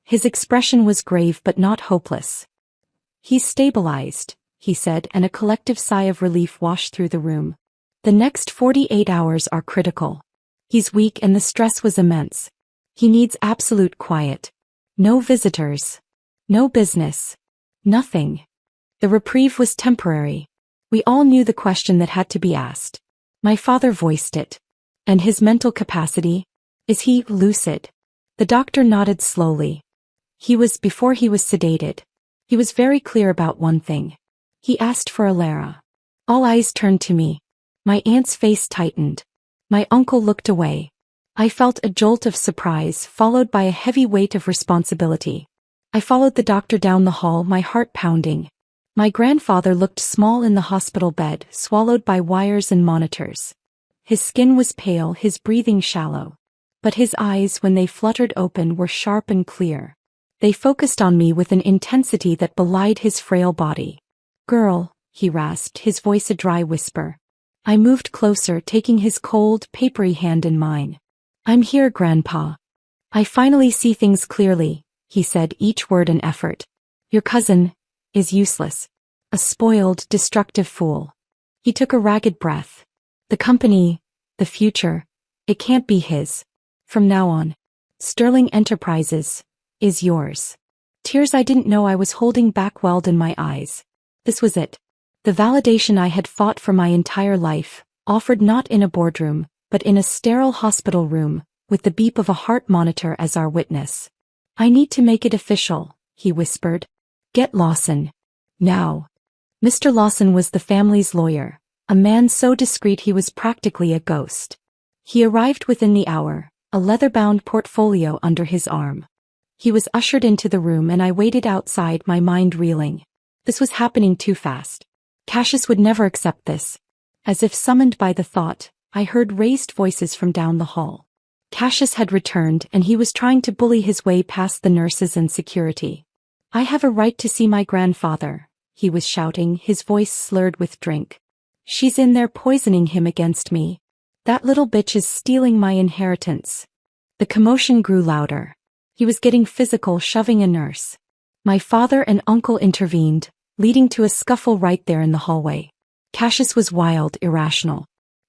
His expression was grave but not hopeless. "He's stabilized," he said, and a collective sigh of relief washed through the room. "The next 48 hours are critical. He's weak and the stress was immense. He needs absolute quiet. No visitors. No business. Nothing." The reprieve was temporary. We all knew the question that had to be asked. My father voiced it. "And his mental capacity? Is he lucid?" The doctor nodded slowly. Before he was sedated. He was very clear about one thing. He asked for Alara. All eyes turned to me. My aunt's face tightened. My uncle looked away. I felt a jolt of surprise, followed by a heavy weight of responsibility. I followed the doctor down the hall, my heart pounding. My grandfather looked small in the hospital bed, swallowed by wires and monitors. His skin was pale, his breathing shallow. But his eyes, when they fluttered open, were sharp and clear. They focused on me with an intensity that belied his frail body. "Girl," he rasped, his voice a dry whisper. I moved closer, taking his cold, papery hand in mine. "I'm here, Grandpa. I finally see things clearly," he said, each word an effort. "Your cousin is useless. A spoiled, destructive fool." He took a ragged breath. "The company, the future, it can't be his. From now on, Sterling Enterprises is yours." Tears I didn't know I was holding back welled in my eyes. This was it. The validation I had fought for my entire life, offered not in a boardroom, but in a sterile hospital room, with the beep of a heart monitor as our witness. "I need to make it official," he whispered. "Get Lawson. Now." Mr. Lawson was the family's lawyer, a man so discreet he was practically a ghost. He arrived within the hour, a leather-bound portfolio under his arm. He was ushered into the room and I waited outside, my mind reeling. This was happening too fast. Cassius would never accept this. As if summoned by the thought, I heard raised voices from down the hall. Cassius had returned and he was trying to bully his way past the nurses and security. "I have a right to see my grandfather," he was shouting, his voice slurred with drink. "She's in there poisoning him against me. That little bitch is stealing my inheritance." The commotion grew louder. He was getting physical, shoving a nurse. My father and uncle intervened, leading to a scuffle right there in the hallway. Cassius was wild, irrational.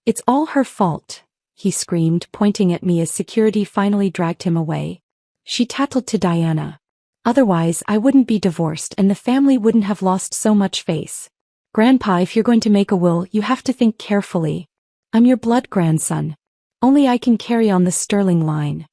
"It's all her fault," he screamed, pointing at me as security finally dragged him away. "She tattled to Diana. Otherwise, I wouldn't be divorced and the family wouldn't have lost so much face. Grandpa, if you're going to make a will, you have to think carefully. I'm your blood grandson. Only I can carry on the Sterling line."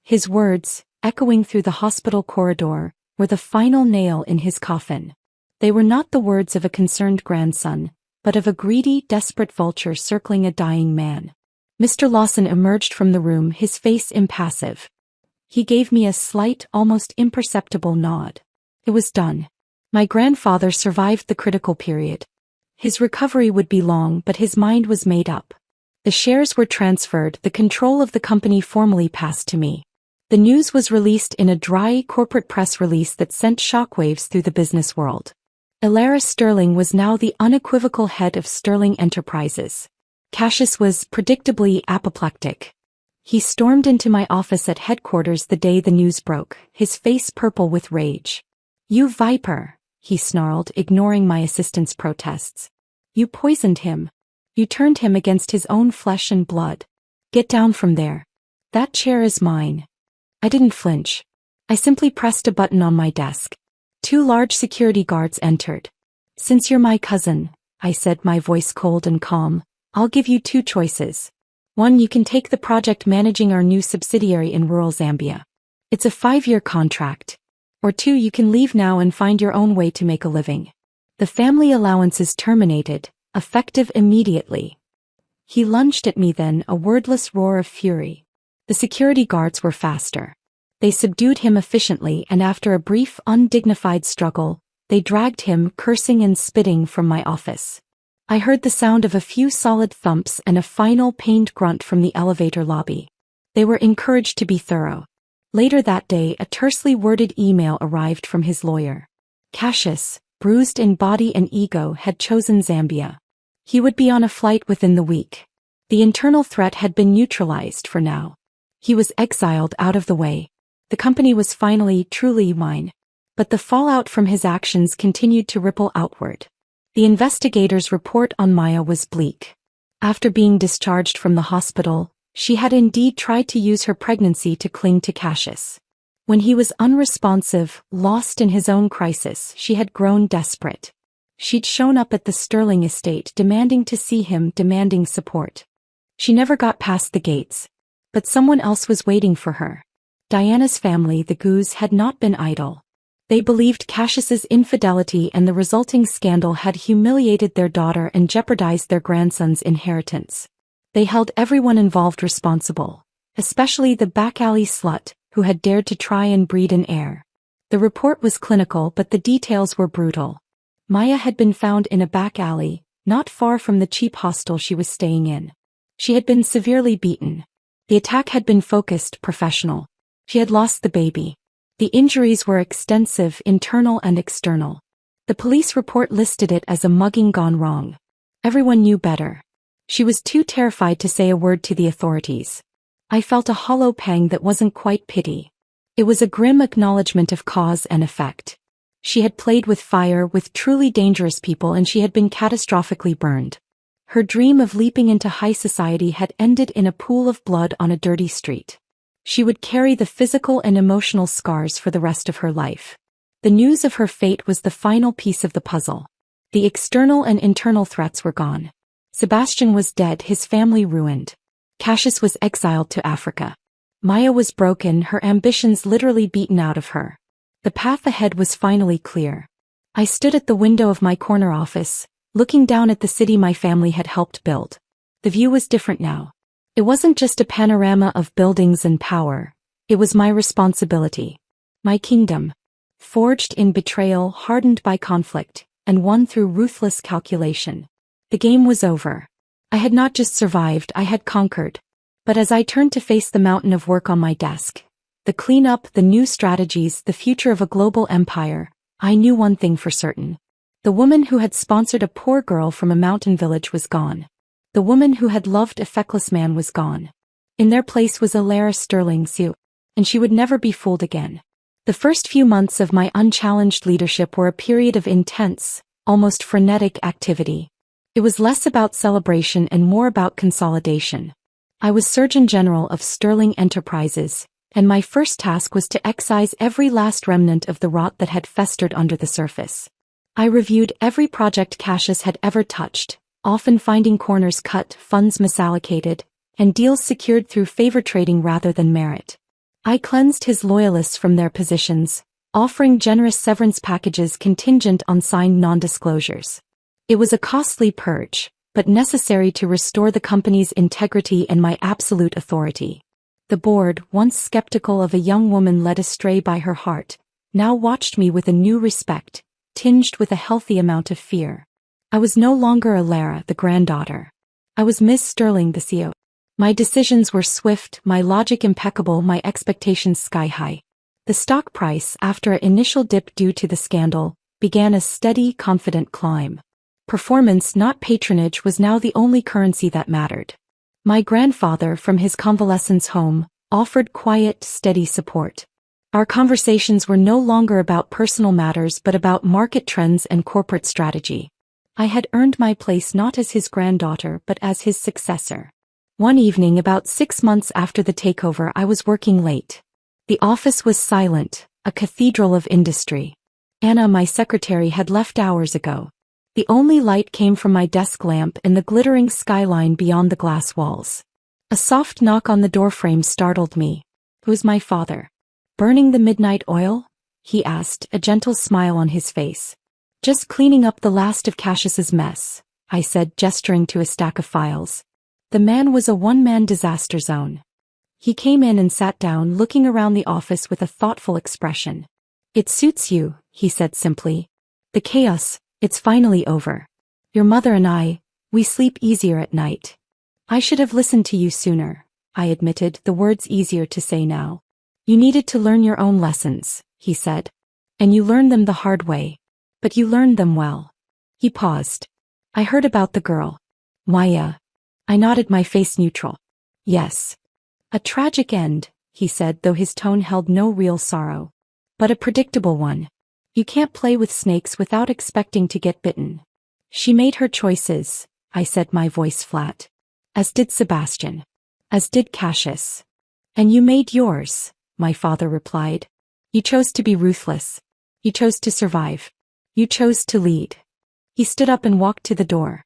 His words, echoing through the hospital corridor, were the final nail in his coffin. They were not the words of a concerned grandson, but of a greedy, desperate vulture circling a dying man. Mr. Lawson emerged from the room, his face impassive. He gave me a slight, almost imperceptible nod. It was done. My grandfather survived the critical period. His recovery would be long, but his mind was made up. The shares were transferred, the control of the company formally passed to me. The news was released in a dry corporate press release that sent shockwaves through the business world. Elara Sterling was now the unequivocal head of Sterling Enterprises. Cassius was predictably apoplectic. He stormed into my office at headquarters the day the news broke, his face purple with rage. "You viper," he snarled, ignoring my assistant's protests. "You poisoned him. You turned him against his own flesh and blood. Get down from there. That chair is mine." I didn't flinch. I simply pressed a button on my desk. 2 large security guards entered. "Since you're my cousin," I said, my voice cold and calm, "I'll give you 2 choices. 1, you can take the project managing our new subsidiary in rural Zambia. It's a 5-year contract. Or 2, you can leave now and find your own way to make a living. The family allowance is terminated, effective immediately." He lunged at me then, a wordless roar of fury. The security guards were faster. They subdued him efficiently, and after a brief, undignified struggle, they dragged him, cursing and spitting, from my office. I heard the sound of a few solid thumps and a final pained grunt from the elevator lobby. They were encouraged to be thorough. Later that day, a tersely worded email arrived from his lawyer. Cassius, bruised in body and ego, had chosen Zambia. He would be on a flight within the week. The internal threat had been neutralized for now. He was exiled out of the way. The company was finally, truly mine. But the fallout from his actions continued to ripple outward. The investigators' report on Maya was bleak. After being discharged from the hospital, she had indeed tried to use her pregnancy to cling to Cassius. When he was unresponsive, lost in his own crisis, she had grown desperate. She'd shown up at the Sterling estate, demanding to see him, demanding support. She never got past the gates. But someone else was waiting for her. Diana's family, the Goos, had not been idle. They believed Cassius's infidelity and the resulting scandal had humiliated their daughter and jeopardized their grandson's inheritance. They held everyone involved responsible, especially the back-alley slut, who had dared to try and breed an heir. The report was clinical, but the details were brutal. Maya had been found in a back alley, not far from the cheap hostel she was staying in. She had been severely beaten. The attack had been focused, professional. She had lost the baby. The injuries were extensive, internal and external. The police report listed it as a mugging gone wrong. Everyone knew better. She was too terrified to say a word to the authorities. I felt a hollow pang that wasn't quite pity. It was a grim acknowledgement of cause and effect. She had played with fire, with truly dangerous people, and she had been catastrophically burned. Her dream of leaping into high society had ended in a pool of blood on a dirty street. She would carry the physical and emotional scars for the rest of her life. The news of her fate was the final piece of the puzzle. The external and internal threats were gone. Sebastian was dead, his family ruined. Cassius was exiled to Africa. Maya was broken, her ambitions literally beaten out of her. The path ahead was finally clear. I stood at the window of my corner office, looking down at the city my family had helped build. The view was different now. It wasn't just a panorama of buildings and power. It was my responsibility. My kingdom. Forged in betrayal, hardened by conflict, and won through ruthless calculation. The game was over. I had not just survived, I had conquered. But as I turned to face the mountain of work on my desk, the cleanup, the new strategies, the future of a global empire, I knew one thing for certain. The woman who had sponsored a poor girl from a mountain village was gone. The woman who had loved a feckless man was gone. In their place was Elara Sterling, and she would never be fooled again. The first few months of my unchallenged leadership were a period of intense, almost frenetic activity. It was less about celebration and more about consolidation. I was Surgeon General of Sterling Enterprises, and my first task was to excise every last remnant of the rot that had festered under the surface. I reviewed every project Cassius had ever touched, often finding corners cut, funds misallocated, and deals secured through favor trading rather than merit. I cleansed his loyalists from their positions, offering generous severance packages contingent on signed non-disclosures. It was a costly purge, but necessary to restore the company's integrity and my absolute authority. The board, once skeptical of a young woman led astray by her heart, now watched me with a new respect, tinged with a healthy amount of fear. I was no longer Alara, the granddaughter. I was Miss Sterling, the CEO. My decisions were swift, my logic impeccable, my expectations sky-high. The stock price, after an initial dip due to the scandal, began a steady, confident climb. Performance, not patronage, was now the only currency that mattered. My grandfather, from his convalescence home, offered quiet, steady support. Our conversations were no longer about personal matters but about market trends and corporate strategy. I had earned my place not as his granddaughter but as his successor. One evening about 6 months after the takeover, I was working late. The office was silent, a cathedral of industry. Anna, my secretary, had left hours ago. The only light came from my desk lamp and the glittering skyline beyond the glass walls. A soft knock on the doorframe startled me. "Who's my father?" "Burning the midnight oil?" he asked, a gentle smile on his face. "Just cleaning up the last of Cassius's mess," I said, gesturing to a stack of files. The man was a one-man disaster zone. He came in and sat down, looking around the office with a thoughtful expression. "It suits you," he said simply. "The chaos, it's finally over. Your mother and we sleep easier at night." "I should have listened to you sooner," I admitted, the words easier to say now. "You needed to learn your own lessons," he said. "And you learned them the hard way. But you learned them well." He paused. "I heard about the girl. Maya." I nodded, my face neutral. "Yes. A tragic end," he said, though his tone held no real sorrow. "But a predictable one. You can't play with snakes without expecting to get bitten." "She made her choices," I said, my voice flat. "As did Sebastian. As did Cassius. And you made yours," my father replied. "You chose to be ruthless. You chose to survive. You chose to lead." He stood up and walked to the door.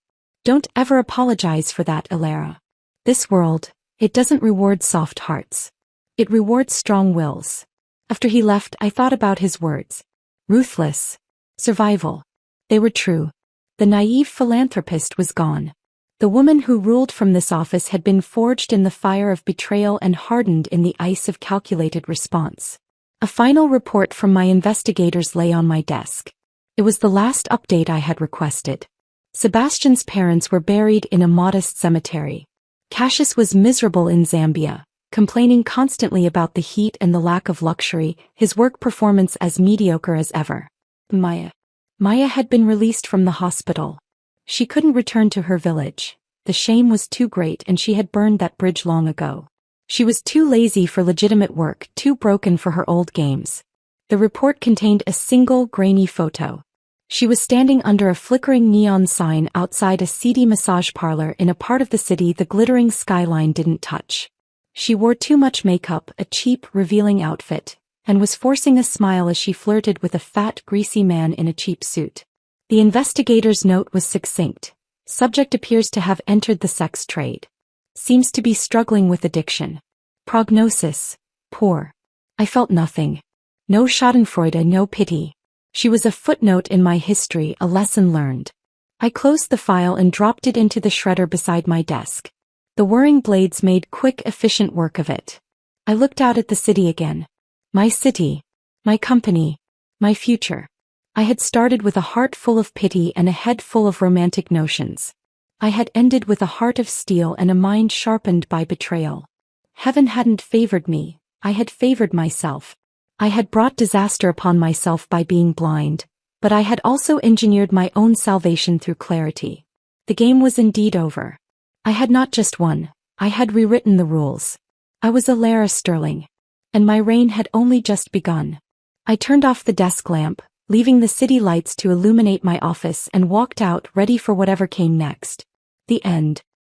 "Don't ever apologize for that, Alara. This world, it doesn't reward soft hearts. It rewards strong wills." After he left, I thought about his words. Ruthless. Survival. They were true. The naive philanthropist was gone. The woman who ruled from this office had been forged in the fire of betrayal and hardened in the ice of calculated response. A final report from my investigators lay on my desk. It was the last update I had requested. Sebastian's parents were buried in a modest cemetery. Cassius was miserable in Zambia, complaining constantly about the heat and the lack of luxury, his work performance as mediocre as ever. Maya had been released from the hospital. She couldn't return to her village. The shame was too great and she had burned that bridge long ago. She was too lazy for legitimate work, too broken for her old games. The report contained a single grainy photo. She was standing under a flickering neon sign outside a seedy massage parlor in a part of the city the glittering skyline didn't touch. She wore too much makeup, a cheap, revealing outfit, and was forcing a smile as she flirted with a fat, greasy man in a cheap suit. The investigator's note was succinct. Subject appears to have entered the sex trade. Seems to be struggling with addiction. Prognosis: poor. I felt nothing. No schadenfreude, no pity. She was a footnote in my history, a lesson learned. I closed the file and dropped it into the shredder beside my desk. The whirring blades made quick, efficient work of it. I looked out at the city again. My city. My company. My future. I had started with a heart full of pity and a head full of romantic notions. I had ended with a heart of steel and a mind sharpened by betrayal. Heaven hadn't favored me, I had favored myself. I had brought disaster upon myself by being blind, but I had also engineered my own salvation through clarity. The game was indeed over. I had not just won, I had rewritten the rules. I was Alara Sterling. And my reign had only just begun. I turned off the desk lamp, leaving the city lights to illuminate my office, and walked out, ready for whatever came next. The end.